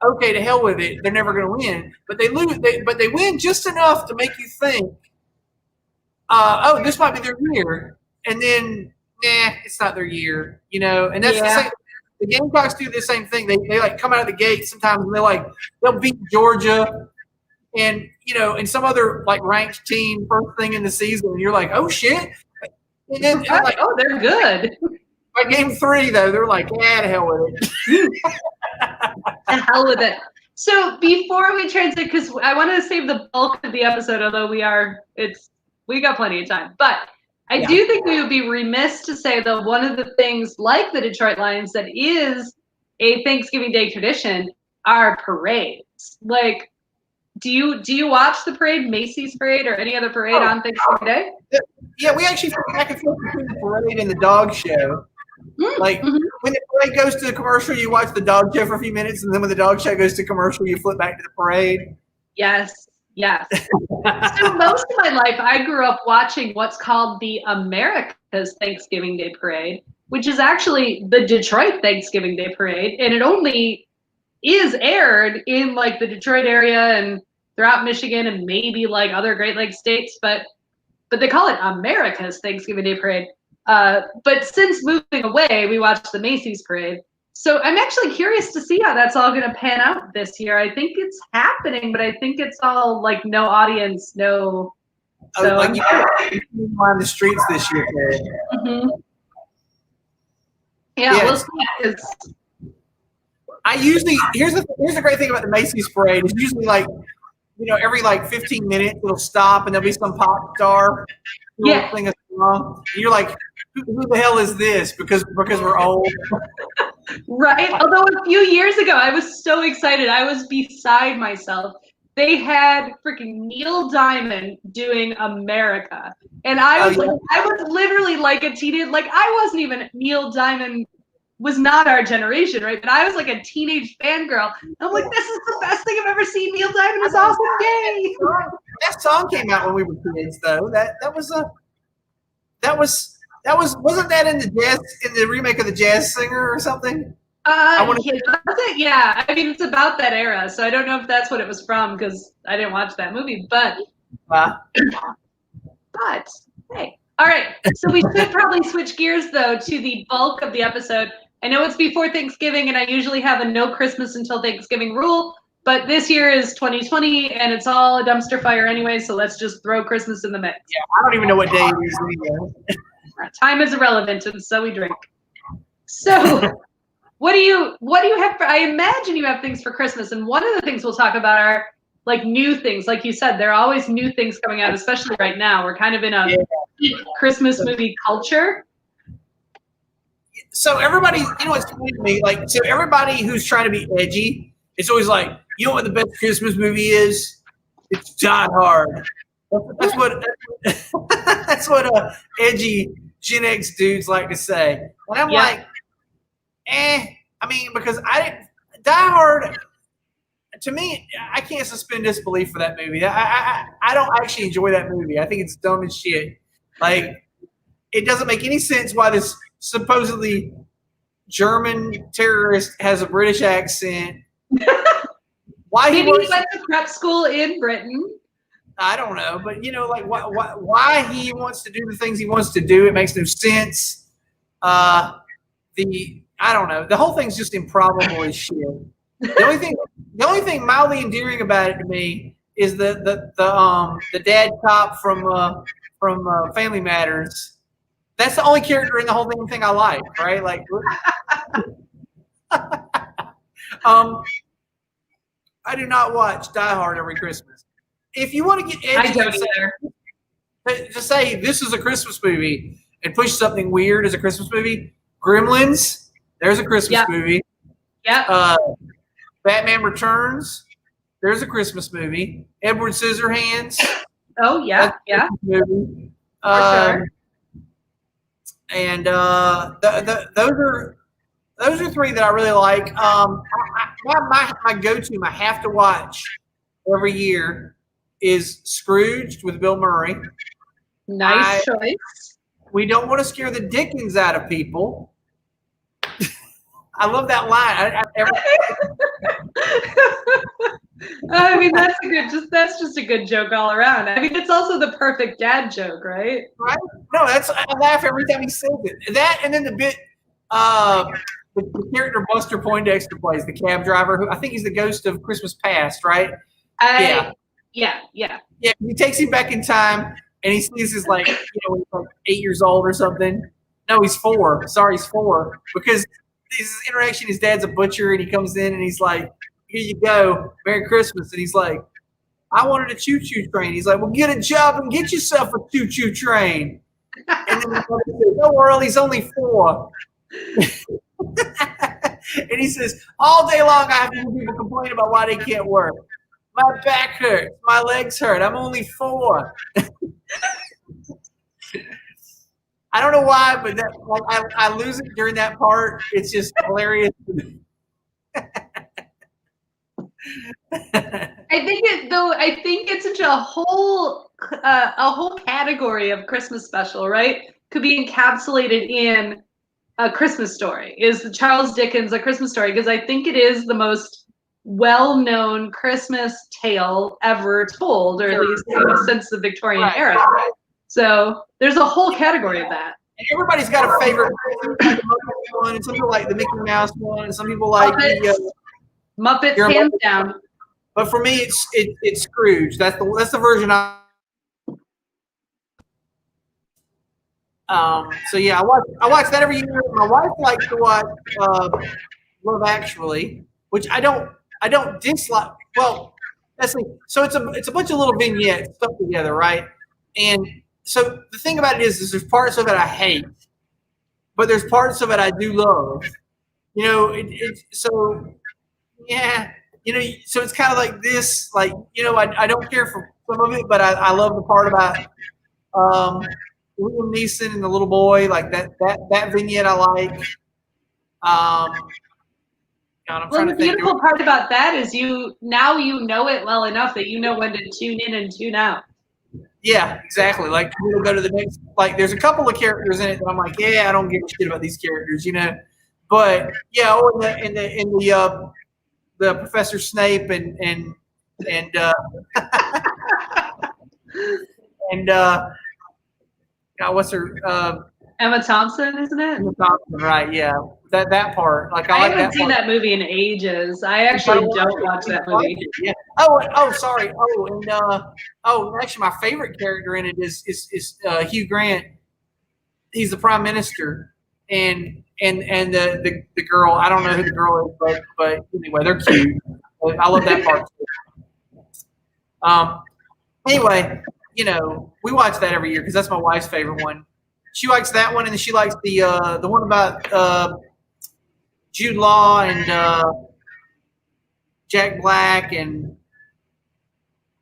Speaker 2: okay, to hell with it, they're never going to win. But they lose, but they win just enough to make you think, oh, this might be their year, and then nah, it's not their year, you know. And that's the same. The Gamecocks do the same thing. They like come out of the gate sometimes, and they'll beat Georgia, and you know, and some other like ranked team first thing in the season, and you're like, oh shit. And then like,
Speaker 1: oh, they're good.
Speaker 2: By game 3, though, they're like, yeah, to hell with it.
Speaker 1: To hell with it. So before we transition, because I want to save the bulk of the episode, although we got plenty of time. But I do think we would be remiss to say that one of the things like the Detroit Lions that is a Thanksgiving Day tradition are parades. Like, do you watch the parade, Macy's parade, or any other parade on Thanksgiving Day?
Speaker 2: Yeah, we actually go back and forth between the parade and the dog show. Like when the parade goes to the commercial, you watch the dog show for a few minutes, and then when the dog show goes to commercial, you flip back to the parade.
Speaker 1: Yes. So most of my life, I grew up watching what's called the America's Thanksgiving Day Parade, which is actually the Detroit Thanksgiving Day Parade, and it only is aired in like the Detroit area and throughout Michigan and maybe like other Great Lakes states, but they call it America's Thanksgiving Day Parade. But since moving away, we watched the Macy's Parade. So I'm actually curious to see how that's all going to pan out this year. I think it's happening, but I think it's all like no audience, no. So
Speaker 2: like you on the streets this year.
Speaker 1: Yeah, we'll see.
Speaker 2: I usually here's the great thing about the Macy's Parade. It's usually like, you know, every like 15 minutes it'll stop and there'll be some pop star sing a song. And you're like, who the hell is this? Because we're old.
Speaker 1: Right. Although a few years ago I was so excited. I was beside myself. They had freaking Neil Diamond doing America. And I was literally like a teenage, like I wasn't even, Neil Diamond was not our generation, right? But I was like a teenage fangirl. I'm like, this is the best thing I've ever seen. Neil Diamond is awesome. Yay!
Speaker 2: That song came out when we were kids, though. That was a wasn't that in the remake of the Jazz Singer or something?
Speaker 1: Yeah. I mean, it's about that era, so I don't know if that's what it was from because I didn't watch that movie. But hey, all right. So we should probably switch gears though to the bulk of the episode. I know it's before Thanksgiving, and I usually have a no Christmas until Thanksgiving rule. But this year is 2020, and it's all a dumpster fire anyway. So let's just throw Christmas in the mix.
Speaker 2: Yeah, I don't even know what day it is anymore.
Speaker 1: Time is irrelevant, and so we drink. So. What do you have for, I imagine you have things for Christmas, and one of the things we'll talk about are like new things. Like you said, there are always new things coming out, especially right now. We're kind of in a Christmas movie culture.
Speaker 2: So everybody, what's funny to me, like, so everybody who's trying to be edgy, it's always like, you know what the best Christmas movie is? It's Die Hard. That's what edgy Gen X dudes like to say. And I'm like, I mean, because Die Hard, to me, I can't suspend disbelief for that movie. I don't actually enjoy that movie. I think it's dumb as shit. Like, it doesn't make any sense why this supposedly German terrorist has a British accent. Why
Speaker 1: Maybe he went to prep school in Britain.
Speaker 2: I don't know, but like why he wants to do the things he wants to do, it makes no sense. I don't know. The whole thing's just improbable as shit. The only thing mildly endearing about it to me is the dad cop from Family Matters. That's the only character in the whole thing I like, right? Like, I do not watch Die Hard every Christmas. If you want to get edgy,
Speaker 1: I don't either.
Speaker 2: Just say this is a Christmas movie and push something weird as a Christmas movie. Gremlins. There's a Christmas movie.
Speaker 1: Yeah.
Speaker 2: Batman Returns. There's a Christmas movie. Edward Scissorhands.
Speaker 1: Oh yeah, yeah.
Speaker 2: Movie.
Speaker 1: For sure.
Speaker 2: And those are three that I really like. My go-to, my have to watch every year is Scrooged with Bill Murray.
Speaker 1: Nice choice.
Speaker 2: We don't want to scare the dickens out of people. I love that line.
Speaker 1: I mean, that's just a good joke all around. I mean, it's also the perfect dad joke, right?
Speaker 2: Right? No, I laugh every time he says it. That and then the bit, the character Buster Poindexter plays, the cab driver, who I think he's the ghost of Christmas Past, right?
Speaker 1: Yeah.
Speaker 2: Yeah, he takes him back in time, and he sees his when he's like 8 years old or something. No, he's 4. Sorry, he's 4 because his interaction. His dad's a butcher, and he comes in and he's like, "Here you go, Merry Christmas." And he's like, "I wanted a choo-choo train." He's like, "Well, get a job and get yourself a choo-choo train." And then the mother says, "No, Earl, he's only 4." And he says, "All day long I have people complain about why they can't work. My back hurts, my legs hurt. I'm only 4." I don't know why, but that I lose it during that part. It's just hilarious.
Speaker 1: I think it's such a whole category of Christmas special, right? Could be encapsulated in A Christmas Story. Is the Charles Dickens A Christmas Story? Because I think it is the most well-known Christmas tale ever told, or at least since the Victorian era. So there's a whole category of that.
Speaker 2: And everybody's got a favorite one, and some people like the Mickey Mouse one, and some people like the
Speaker 1: Muppets, hands down.
Speaker 2: But for me, it's Scrooge. That's the version I. So yeah, I watch that every year. My wife likes to watch Love Actually, which I don't dislike. Well, so it's a bunch of little vignettes stuck together, right? And so the thing about it is there's parts of it I hate, but there's parts of it I do love. So it's kind of like this, like, I don't care for some of it, but I love the part about Liam Neeson and the little boy, like that vignette I like.
Speaker 1: The beautiful part about that is you know it well enough that you know when to tune in and tune out.
Speaker 2: Yeah, exactly. Like we'll go to the next. Like, there's a couple of characters in it that I'm like, yeah, I don't give a shit about these characters, you know. But yeah, oh, the Professor Snape and and what's her
Speaker 1: Emma Thompson, isn't it?
Speaker 2: Emma Thompson, right? Yeah, that part. Like
Speaker 1: I
Speaker 2: I like
Speaker 1: haven't
Speaker 2: that
Speaker 1: seen
Speaker 2: part.
Speaker 1: that movie in ages. I actually don't watch that movie.
Speaker 2: Yeah. Oh, sorry. Actually, my favorite character in it is Hugh Grant. He's the prime minister, and the girl. I don't know who the girl is, but anyway, they're cute. I love that part too. Anyway, we watch that every year because that's my wife's favorite one. She likes that one, and then she likes the one about Jude Law and Jack Black and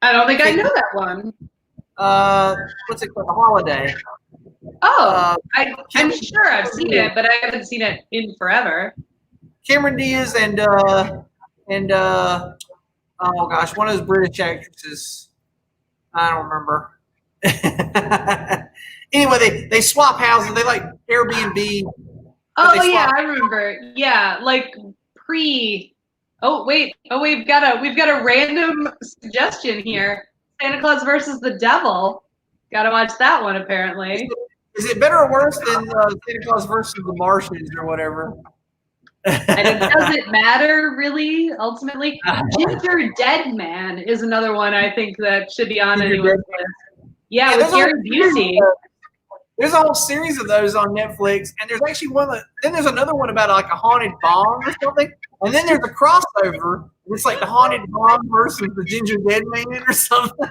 Speaker 1: I don't think I know that one.
Speaker 2: what's it called? The Holiday.
Speaker 1: I'm sure I've seen it, but I haven't seen it in forever.
Speaker 2: Cameron Diaz and oh gosh, one of those British actresses. I don't remember. Anyway, they swap houses. They like Airbnb.
Speaker 1: Oh yeah, I remember. Yeah, like pre. Oh wait, we've got a random suggestion here. Santa Claus versus the Devil. Got to watch that one apparently.
Speaker 2: Is it better or worse than Santa Claus versus the Martians or whatever?
Speaker 1: And it doesn't matter really. Ultimately, Ginger Dead Man is another one I think that should be on anyone's list. Yeah, with Gary Busey.
Speaker 2: There's a whole series of those on Netflix, and there's actually one that. Then there's another one about like a haunted bomb or something, and then there's a crossover. It's like the haunted bomb versus the Ginger Dead Man or something.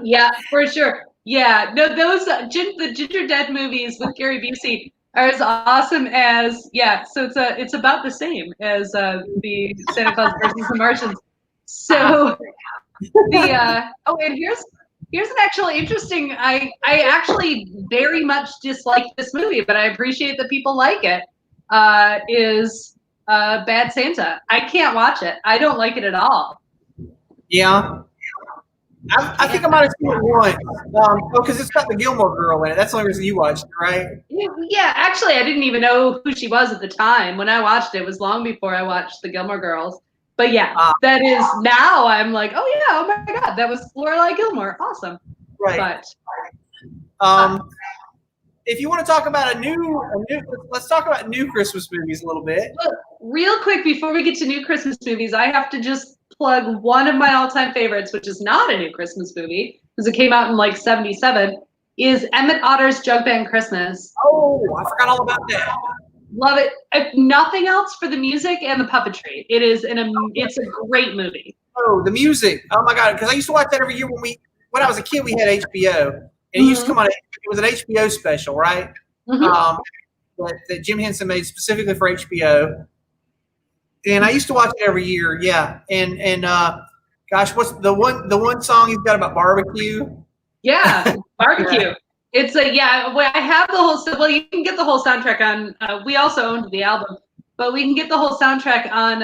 Speaker 1: Yeah, for sure. Yeah, no, those the Ginger Dead movies with Gary Busey are as awesome as So it's about the same as the Santa Claus versus the Martians. So and here's an actually interesting. I actually very much dislike this movie, but I appreciate that people like it. Is Bad Santa? I can't watch it. I don't like it at all.
Speaker 2: Yeah. I think I might have seen it once. Because it's got the Gilmore Girl in it. That's the only reason you watched it, right?
Speaker 1: Yeah, actually, I didn't even know who she was at the time. When I watched it, it was long before I watched the Gilmore Girls. But yeah, that is now I'm like, oh yeah, oh my god, that was Lorelai Gilmore. Awesome.
Speaker 2: Right.
Speaker 1: But
Speaker 2: if you want to talk about let's talk about new Christmas movies a little bit.
Speaker 1: Look, real quick before we get to new Christmas movies, I have to just plug one of my all-time favorites, which is not a new Christmas movie because it came out in like '77, is Emmett Otter's Jug Band Christmas.
Speaker 2: Oh, I forgot all about that.
Speaker 1: Love it. If nothing else, for the music and the puppetry. It's a great movie.
Speaker 2: Oh, the music. Oh my god, because I used to watch that every year when I was a kid. We had HBO, and it used to come on. It was an HBO special, right? That Jim Henson made specifically for HBO. And I used to watch it every year, yeah. And gosh, what's the one song he's got about barbecue?
Speaker 1: Yeah, barbecue. It's I have the whole. Well, you can get the whole soundtrack on. We also owned the album, but we can get the whole soundtrack on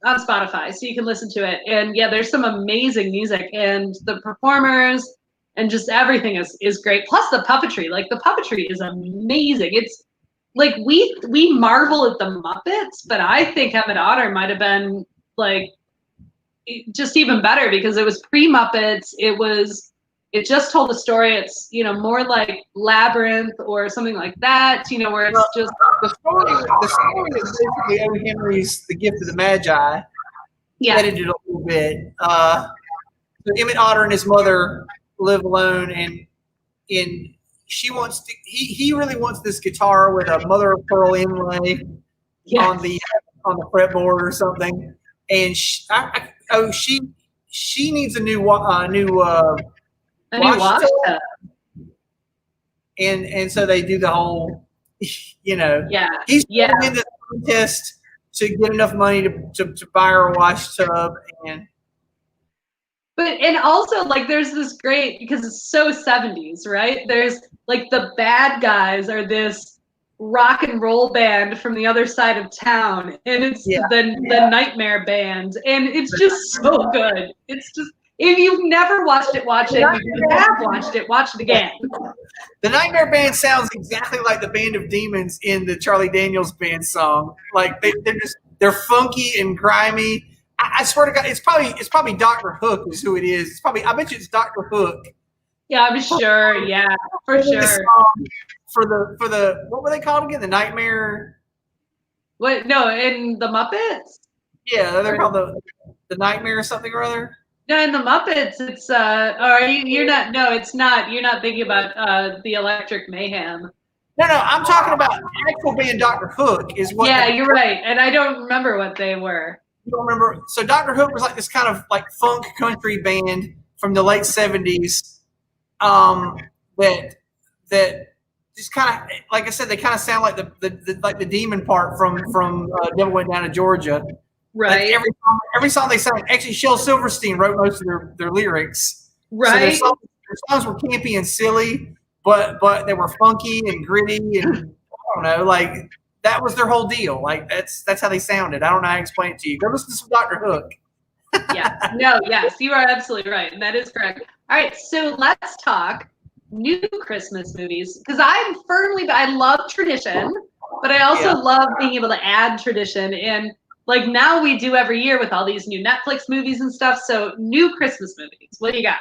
Speaker 1: Spotify, so you can listen to it. And yeah, there's some amazing music, and the performers and just everything is great. Plus the puppetry, like the puppetry is amazing. It's like we marvel at the Muppets, but I think Emmett Otter might have been like just even better because it was pre-Muppets. It just told a story. It's more like Labyrinth or something like that. Where it's just
Speaker 2: the story is basically O. Henry's The Gift of the Magi.
Speaker 1: Yeah,
Speaker 2: edited a little bit. So Emmett Otter and his mother live alone, and he really wants this guitar with a mother of pearl inlay on the fretboard or something, and she needs a new washtub. And so they do the whole, he's putting in this contest to get enough money to buy her a washtub
Speaker 1: and also like there's this great, because it's so 70s, right? There's like the bad guys are this rock and roll band from the other side of town, and it's the Nightmare Band, and it's just so good. It's If you've never watched it, watch it. If you have watched it, watch it again.
Speaker 2: The Nightmare Band sounds exactly like the Band of Demons in the Charlie Daniels Band song. Like they're funky and grimy. I swear to God, it's probably Dr. Hook is who it is. I bet you it's Dr. Hook.
Speaker 1: Yeah, I'm sure. Yeah, for sure.
Speaker 2: For the what were they called again? The Nightmare.
Speaker 1: What? No, in the Muppets.
Speaker 2: Yeah, they're called the Nightmare or something or other.
Speaker 1: No, in the Muppets, it's you're not. No, it's not. You're not thinking about the Electric Mayhem.
Speaker 2: No, I'm talking about the actual band. Dr. Hook is what.
Speaker 1: Yeah, you're right, and I don't remember what they were.
Speaker 2: You don't remember? So Dr. Hook was like this kind of like funk country band from the late '70s. That just kind of, like I said, they kind of sound like the demon part from Devil Went Down to Georgia.
Speaker 1: Right.
Speaker 2: Like every song they sang. Actually, Shel Silverstein wrote most of their lyrics.
Speaker 1: Right.
Speaker 2: So their songs were campy and silly, but they were funky and gritty, and I don't know, like that was their whole deal. Like that's how they sounded. I don't know how to explain it to you. Go listen to some Dr. Hook.
Speaker 1: Yeah. No. Yes, you are absolutely right, and that is correct. All right, so let's talk new Christmas movies, because I love tradition, but I also love being able to add tradition. And like now we do every year with all these new Netflix movies and stuff. So new Christmas movies, what do you got?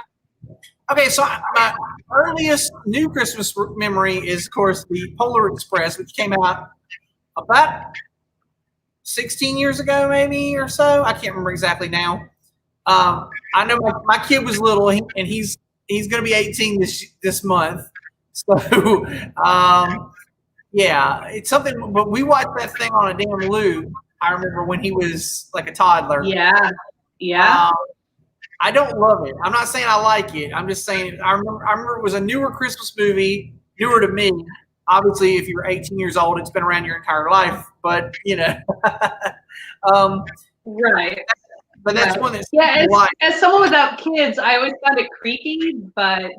Speaker 2: Okay, so my earliest new Christmas memory is, of course, the Polar Express, which came out about 16 years ago, maybe, or so. I can't remember exactly now. I know my kid was little, and he's going to be 18 this month. So, yeah, it's something. But we watched that thing on a damn loop. I remember when he was like a toddler.
Speaker 1: Yeah.
Speaker 2: I don't love it. I'm not saying I like it. I'm just saying I remember it was a newer Christmas movie, newer to me. Obviously, if you're 18 years old, it's been around your entire life. But
Speaker 1: right.
Speaker 2: But that's one that's
Speaker 1: as someone without kids, I always found it creepy, but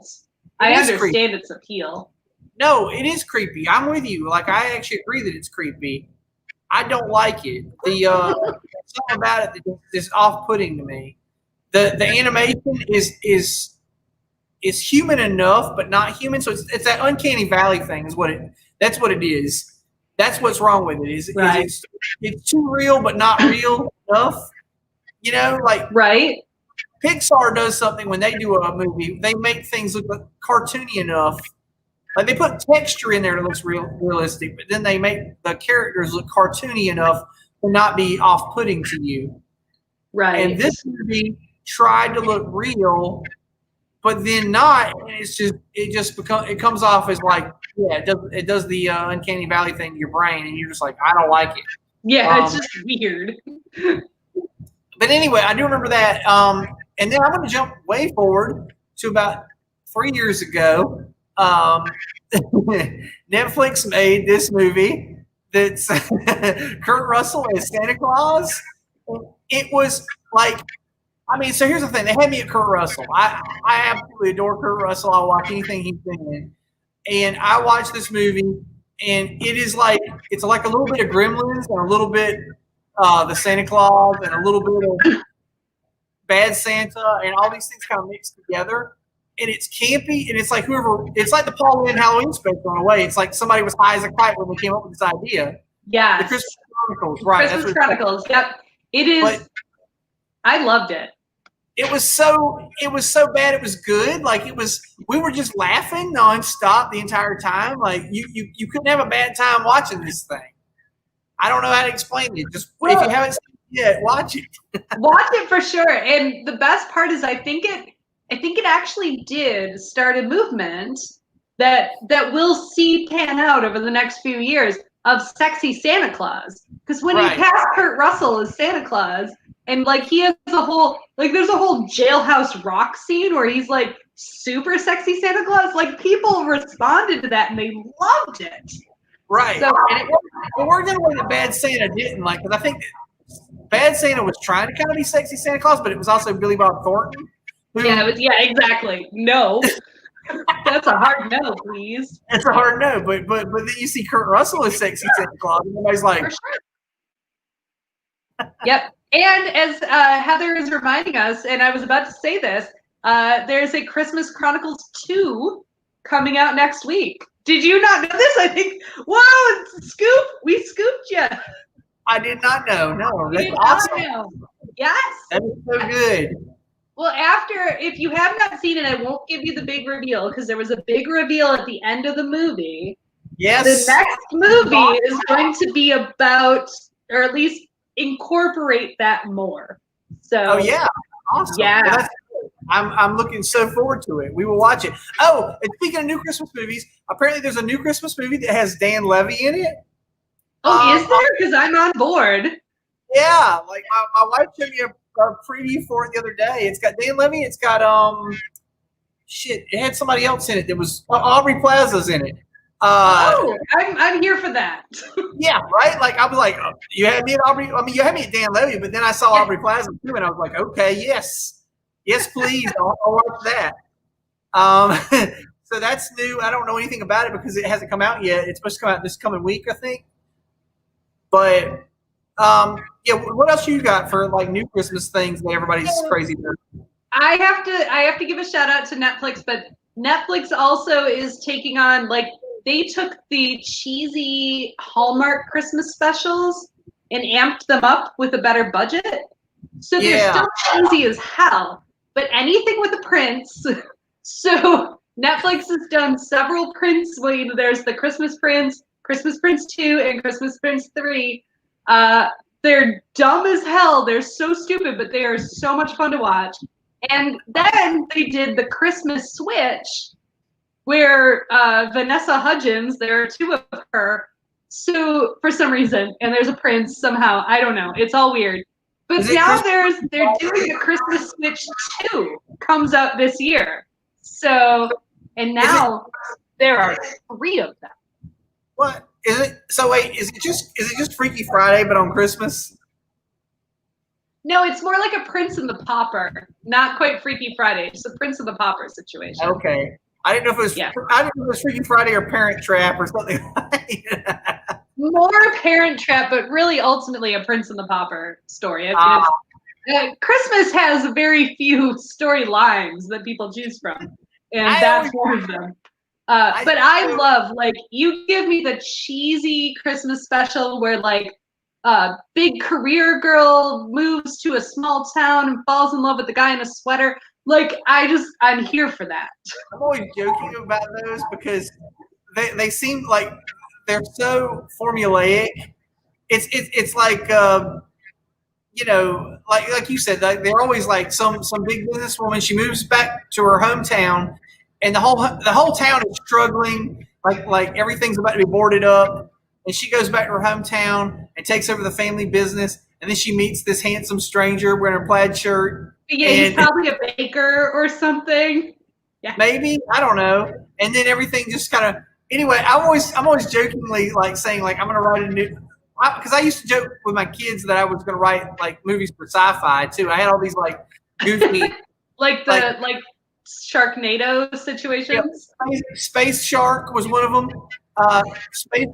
Speaker 1: I understand its appeal.
Speaker 2: No, it is creepy. I'm with you. Like I actually agree that it's creepy. I don't like it. The something about it that is off-putting to me. The animation is human enough, but not human. So it's that uncanny valley thing. That's what it is. That's what's wrong with it. It's too real, but not real enough. Like
Speaker 1: right.
Speaker 2: Pixar does something when they do a movie. They make things look cartoony enough. Like they put texture in there that looks realistic, but then they make the characters look cartoony enough to not be off-putting to you.
Speaker 1: Right.
Speaker 2: And this movie tried to look real, but then not. And it comes off as like, it does the uncanny valley thing to your brain, and you're just like, I don't like it.
Speaker 1: Yeah, it's just weird.
Speaker 2: But anyway, I do remember that. And then I'm going to jump way forward to about 3 years ago. Netflix made this movie that's Kurt Russell as Santa Claus. It was like, so here's the thing. They had me at Kurt Russell. I absolutely adore Kurt Russell. I'll watch anything he's been in. And I watched this movie, and it's like a little bit of Gremlins and a little bit the Santa Claus and a little bit of Bad Santa, and all these things kind of mixed together. And it's campy, and it's like it's like the Paul Lynde Halloween special in a way. It's like somebody was high as a kite when they came up with this idea.
Speaker 1: Yeah.
Speaker 2: The Christmas Chronicles, right.
Speaker 1: Christmas Chronicles, yep. It is. But I loved it.
Speaker 2: It was so bad it was good. Like we were just laughing nonstop the entire time. Like you couldn't have a bad time watching this thing. I don't know how to explain it. Just if you haven't seen it yet, watch it.
Speaker 1: Watch it for sure. And the best part is I think it actually did start a movement that we'll see pan out over the next few years of sexy Santa Claus. Because when you cast Kurt Russell as Santa Claus, and like he has there's a whole Jailhouse Rock scene where he's like super sexy Santa Claus. Like people responded to that and they loved it.
Speaker 2: Right. So, and it worked in a way that Bad Santa didn't. Like, because I think Bad Santa was trying to kind of be sexy Santa Claus, but it was also Billy Bob Thornton.
Speaker 1: Yeah, exactly. No. That's a hard no, please.
Speaker 2: That's a hard no, but then you see Kurt Russell as sexy Santa Claus, and everybody's like,
Speaker 1: for sure. Yep. And as Heather is reminding us, and I was about to say this, there's a Christmas Chronicles 2 coming out next week. Did you not know this? I think, whoa, scoop, we scooped you.
Speaker 2: I did not know. No,
Speaker 1: You
Speaker 2: that's
Speaker 1: did not
Speaker 2: awesome.
Speaker 1: know. Yes.
Speaker 2: That is so good.
Speaker 1: Well, if you have not seen it, I won't give you the big reveal because there was a big reveal at the end of the movie.
Speaker 2: Yes.
Speaker 1: The next movie is going to be about, or at least incorporate that more. So.
Speaker 2: Oh yeah, awesome.
Speaker 1: Yeah.
Speaker 2: Well, I'm looking so forward to it. We will watch it. Oh, and speaking of new Christmas movies, apparently there's a new Christmas movie that has Dan Levy in it.
Speaker 1: Oh, is there? Because I'm on board.
Speaker 2: Yeah, like my wife showed me a preview for it the other day. It's got Dan Levy. It's got it had somebody else in it. That was Aubrey Plaza's in it.
Speaker 1: I'm here for that.
Speaker 2: Yeah, right. Like I was like, you had me at Aubrey. I mean, you had me at Dan Levy, but then I saw Aubrey Plaza too, and I was like, okay, yes, please, I'll watch that. So that's new. I don't know anything about it because it hasn't come out yet. It's supposed to come out this coming week, I think. But yeah, what else you got for like new Christmas things that everybody's crazy about?
Speaker 1: I have to give a shout out to Netflix, but Netflix also is taking on, like, they took the cheesy Hallmark Christmas specials and amped them up with a better budget. So they're still cheesy as hell, but anything with a prince. So Netflix has done several Prince. Well, there's the Christmas Prince 2, and Christmas Prince 3. They're dumb as hell. They're so stupid, but they are so much fun to watch. And then they did the Christmas Switch, where Vanessa Hudgens, there are two of her, so for some reason, and there's a prince somehow. I don't know. It's all weird. But now they're doing a Christmas Switch 2 comes out this year. So, and now there are 3 of them.
Speaker 2: What is it? So wait, is it just Freaky Friday but on Christmas?
Speaker 1: No, it's more like a Prince and the Pauper, not quite Freaky Friday. It's a Prince and the Pauper situation.
Speaker 2: Okay, I didn't know if it was. Yeah. I didn't know if it was Freaky Friday or Parent Trap or something.
Speaker 1: More Parent Trap, but really ultimately a Prince and the Pauper story. Christmas has very few storylines that people choose from, and that's one of them. But I love, like, you give me the cheesy Christmas special where, like, big career girl moves to a small town and falls in love with the guy in a sweater. Like, I'm here for that.
Speaker 2: I'm always joking about those because they seem like they're so formulaic. It's like like you said, they're always like some big businesswoman. She moves back to her hometown, and the whole town is struggling. Like everything's about to be boarded up. And she goes back to her hometown and takes over the family business. And then she meets this handsome stranger wearing a plaid shirt.
Speaker 1: Yeah, he's probably a baker or something. Yeah,
Speaker 2: maybe, I don't know. And then everything just kind of. Anyway, I'm always jokingly like saying like I'm gonna write a new. Because I used to joke with my kids that I was gonna write like movies for sci-fi too. I had all these like goofy
Speaker 1: like Sharknado situations.
Speaker 2: Yeah, Space Shark was one of them. Space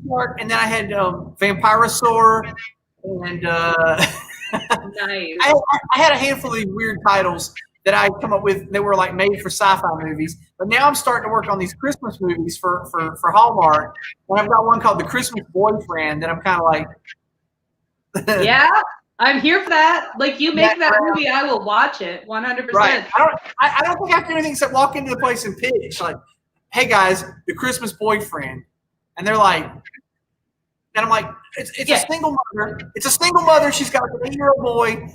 Speaker 2: Shark, and then I had Vampirosaur, and
Speaker 1: nice.
Speaker 2: I had a handful of weird titles that I come up with that were like made for sci-fi movies. But now I'm starting to work on these Christmas movies for Hallmark, and I've got one called The Christmas Boyfriend that I'm kind of like.
Speaker 1: Yeah, I'm here for that. Like, you make that movie, I will watch it 100%.
Speaker 2: Right. I don't think I have to do anything except walk into the place and pitch like, hey guys, The Christmas Boyfriend, and they're like, and I'm like, it's a single mother. It's a single mother. She's got an 8-year-old boy,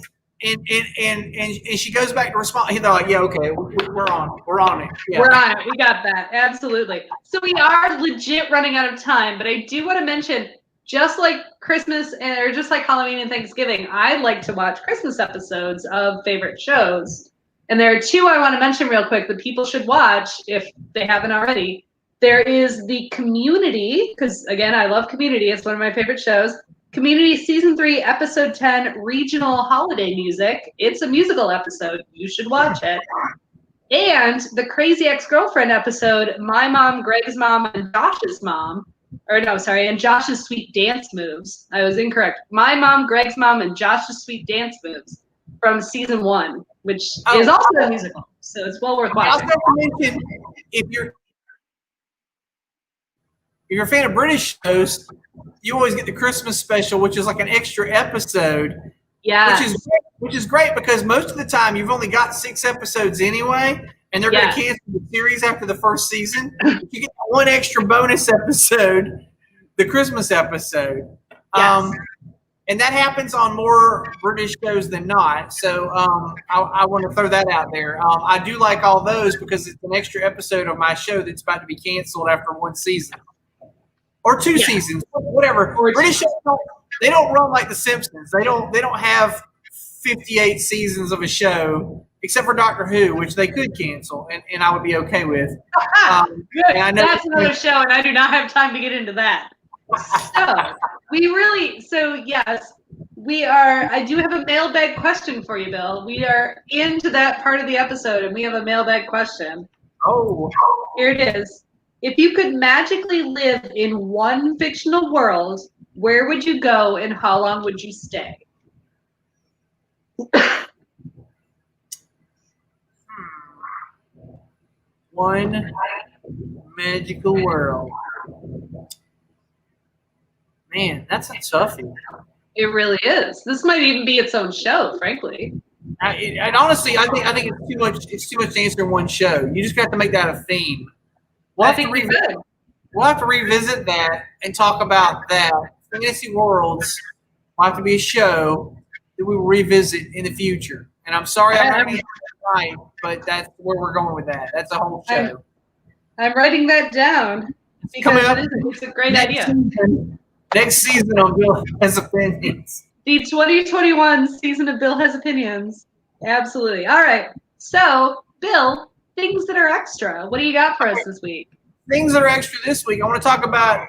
Speaker 2: and she goes back to respond. They're like, yeah, okay, we're on it. Yeah.
Speaker 1: We're on it. We got that. Absolutely. So we are legit running out of time, but I do want to mention, just like Christmas or just like Halloween and Thanksgiving, I like to watch Christmas episodes of favorite shows. And there are 2 I want to mention real quick that people should watch if they haven't already. There is the Community, because again, I love Community. It's one of my favorite shows. Community Season 3, Episode 10, Regional Holiday Music. It's a musical episode. You should watch it. And the Crazy Ex-Girlfriend episode, My Mom, Greg's Mom, and Josh's Mom. or no, sorry, and Josh's Sweet Dance Moves. I was incorrect. My mom, Greg's mom, and Josh's Sweet Dance Moves from season 1, which is also a musical, so it's well worth
Speaker 2: I was
Speaker 1: watching.
Speaker 2: going to mention, if you're a fan of British shows, you always get the Christmas special, which is like an extra episode.
Speaker 1: Yeah.
Speaker 2: Which is great because most of the time you've only got 6 episodes anyway, and they're going to cancel the series after the first season. You get one extra bonus episode, the Christmas episode.
Speaker 1: Yes.
Speaker 2: And that happens on more British shows than not. So I want to throw that out there. I do like all those because it's an extra episode of my show that's about to be canceled after 1 season. Or 2 seasons, whatever. British shows they don't run like The Simpsons. They don't have 58 seasons of a show, except for Doctor Who, which they could cancel, and I would be okay with.
Speaker 1: Good. That's another show, and I do not have time to get into that. So yes, we are. I do have a mailbag question for you, Bill. We are into that part of the episode, and we have a mailbag question.
Speaker 2: Oh.
Speaker 1: Here it is. If you could magically live in one fictional world, where would you go and how long would you stay?
Speaker 2: One magical world. Man, that's a toughie.
Speaker 1: It really is. This might even be its own show, frankly.
Speaker 2: And honestly, I think it's too much. It's too much to answer in one show. You just have to make that a theme. We'll have to revisit that and talk about that. Fantasy Worlds will have to be a show that we will revisit in the future. And I'm sorry I'm not getting it right, but that's where we're going with that. That's a whole show.
Speaker 1: I'm writing that down because it's a great idea.
Speaker 2: Next season on Bill Has Opinions.
Speaker 1: The 2021 season of Bill Has Opinions. Absolutely. All right. So, Bill, things that are extra. What do you got for us this week?
Speaker 2: Things that are extra this week. I want to talk about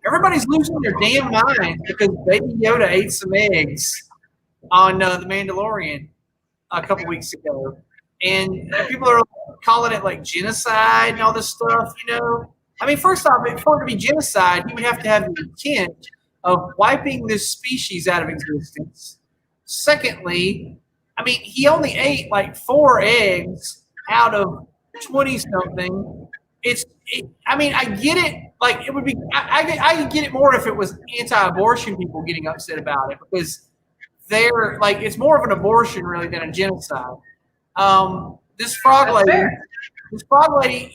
Speaker 2: everybody's losing their damn mind because Baby Yoda ate some eggs on The Mandalorian a couple weeks ago. And people are calling it like genocide and all this stuff, you know. I mean, first off, for it to be genocide, he would have to have the intent of wiping this species out of existence. Secondly, I mean, he only ate like 4 eggs out of 20-something. I mean, I get it. Like, it would be, I could get it more if it was anti-abortion people getting upset about it because they're like, it's more of an abortion really than a genocide. This frog lady,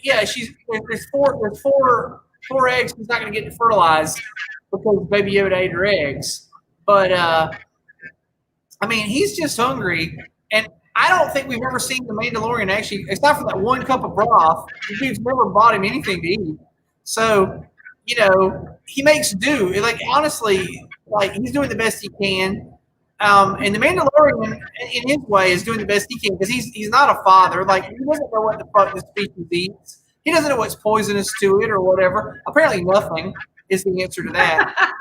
Speaker 2: yeah, there's four eggs. She's not going to get fertilized because Baby Yoda ate her eggs. But I mean, he's just hungry, and I don't think we've ever seen the Mandalorian actually, except for that 1 cup of broth. The dude's never bought him anything to eat. So, you know, he makes do. Like, honestly, like, he's doing the best he can. And the Mandalorian, in his way, is doing the best he can because he's not a father. Like, he doesn't know what the fuck this species eats. He doesn't know what's poisonous to it or whatever. Apparently, nothing is the answer to that.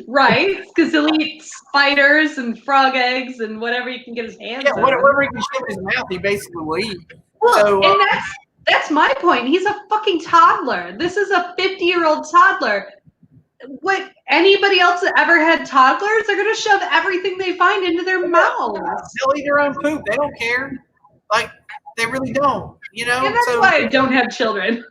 Speaker 1: Right, because he'll eat spiders and frog eggs and whatever he can get his hands on.
Speaker 2: Yeah, whatever he can shove in his mouth, he basically will eat.
Speaker 1: Well, so, and that's my point. He's a fucking toddler. This is a 50-year-old toddler. What anybody else that ever had toddlers, they're gonna shove everything they find into their mouths.
Speaker 2: They'll eat their own poop. They don't care. Like, they really don't. You know.
Speaker 1: And that's why I don't have children.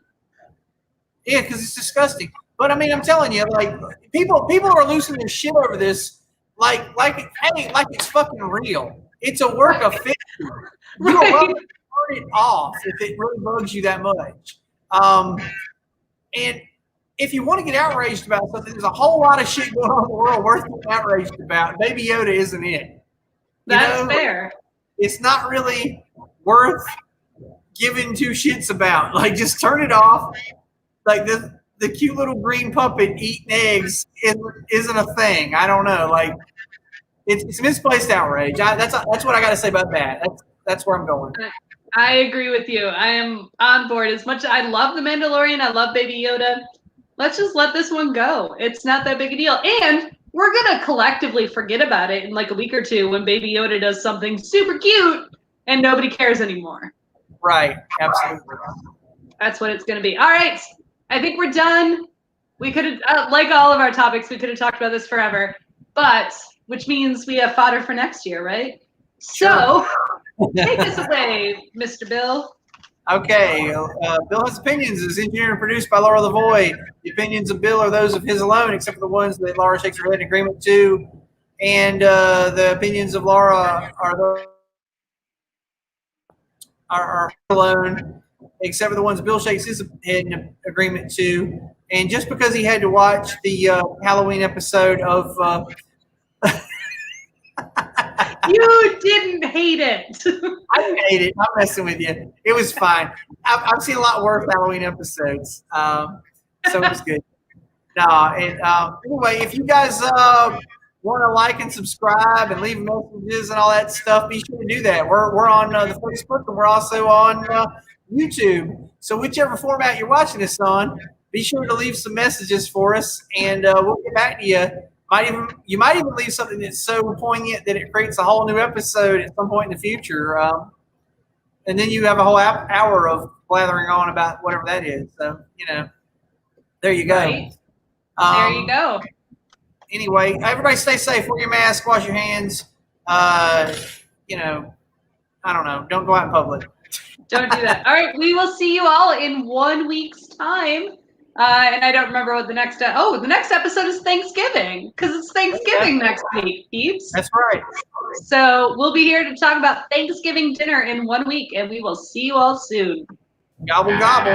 Speaker 2: Yeah, because it's disgusting. But I mean, I'm telling you, like, people are losing their shit over this, like it's fucking real. It's a work of fiction. You don't love it, turn it off if it really bugs you that much. And if you want to get outraged about something, there's a whole lot of shit going on in the world worth getting outraged about. Baby Yoda isn't it.
Speaker 1: That's fair.
Speaker 2: It's not really worth giving 2 shits about. Like, just turn it off. Like, the cute little green puppet eating eggs isn't a thing. I don't know. Like, it's misplaced outrage. That's what I got to say about that. That's where I'm going.
Speaker 1: I agree with you. I am on board. As much as I love The Mandalorian, I love Baby Yoda. Let's just let this one go. It's not that big a deal. And we're going to collectively forget about it in like a week or 2 when Baby Yoda does something super cute and nobody cares anymore.
Speaker 2: Right. Absolutely.
Speaker 1: That's what it's going to be. All right. I think we're done. We could have, like all of our topics, we could have talked about this forever, but which means we have fodder for next year, right? So, take us away, Mr. Bill.
Speaker 2: Okay, Bill Has Opinions is engineered and produced by Laura Lavoie. The opinions of Bill are those of his alone, except for the ones that Laura shakes her head in agreement to. And the opinions of Laura are alone, except for the ones Bill shakes his head in agreement to. And just because he had to watch the Halloween episode of
Speaker 1: You didn't hate it.
Speaker 2: I didn't hate it. I'm messing with you. It was fine. I've seen a lot worse Halloween episodes, so it was good. No, and anyway, if you guys want to like and subscribe and leave messages and all that stuff, be sure to do that. We're on the Facebook and we're also on YouTube. So whichever format you're watching this on, be sure to leave some messages for us, and we'll get back to you. You might even leave something that's so poignant that it creates a whole new episode at some point in the future, and then you have a whole hour of blathering on about whatever that is. So there you go.
Speaker 1: Right. There you go.
Speaker 2: Anyway, everybody stay safe. Wear your mask. Wash your hands. I don't know. Don't go out in public.
Speaker 1: Don't do that. All right. We will see you all in 1 week's time. And I don't remember what the next episode is Thanksgiving, because it's Thanksgiving next week, peeps.
Speaker 2: That's right.
Speaker 1: So we'll be here to talk about Thanksgiving dinner in 1 week, and we will see you all soon.
Speaker 2: Gobble, gobble.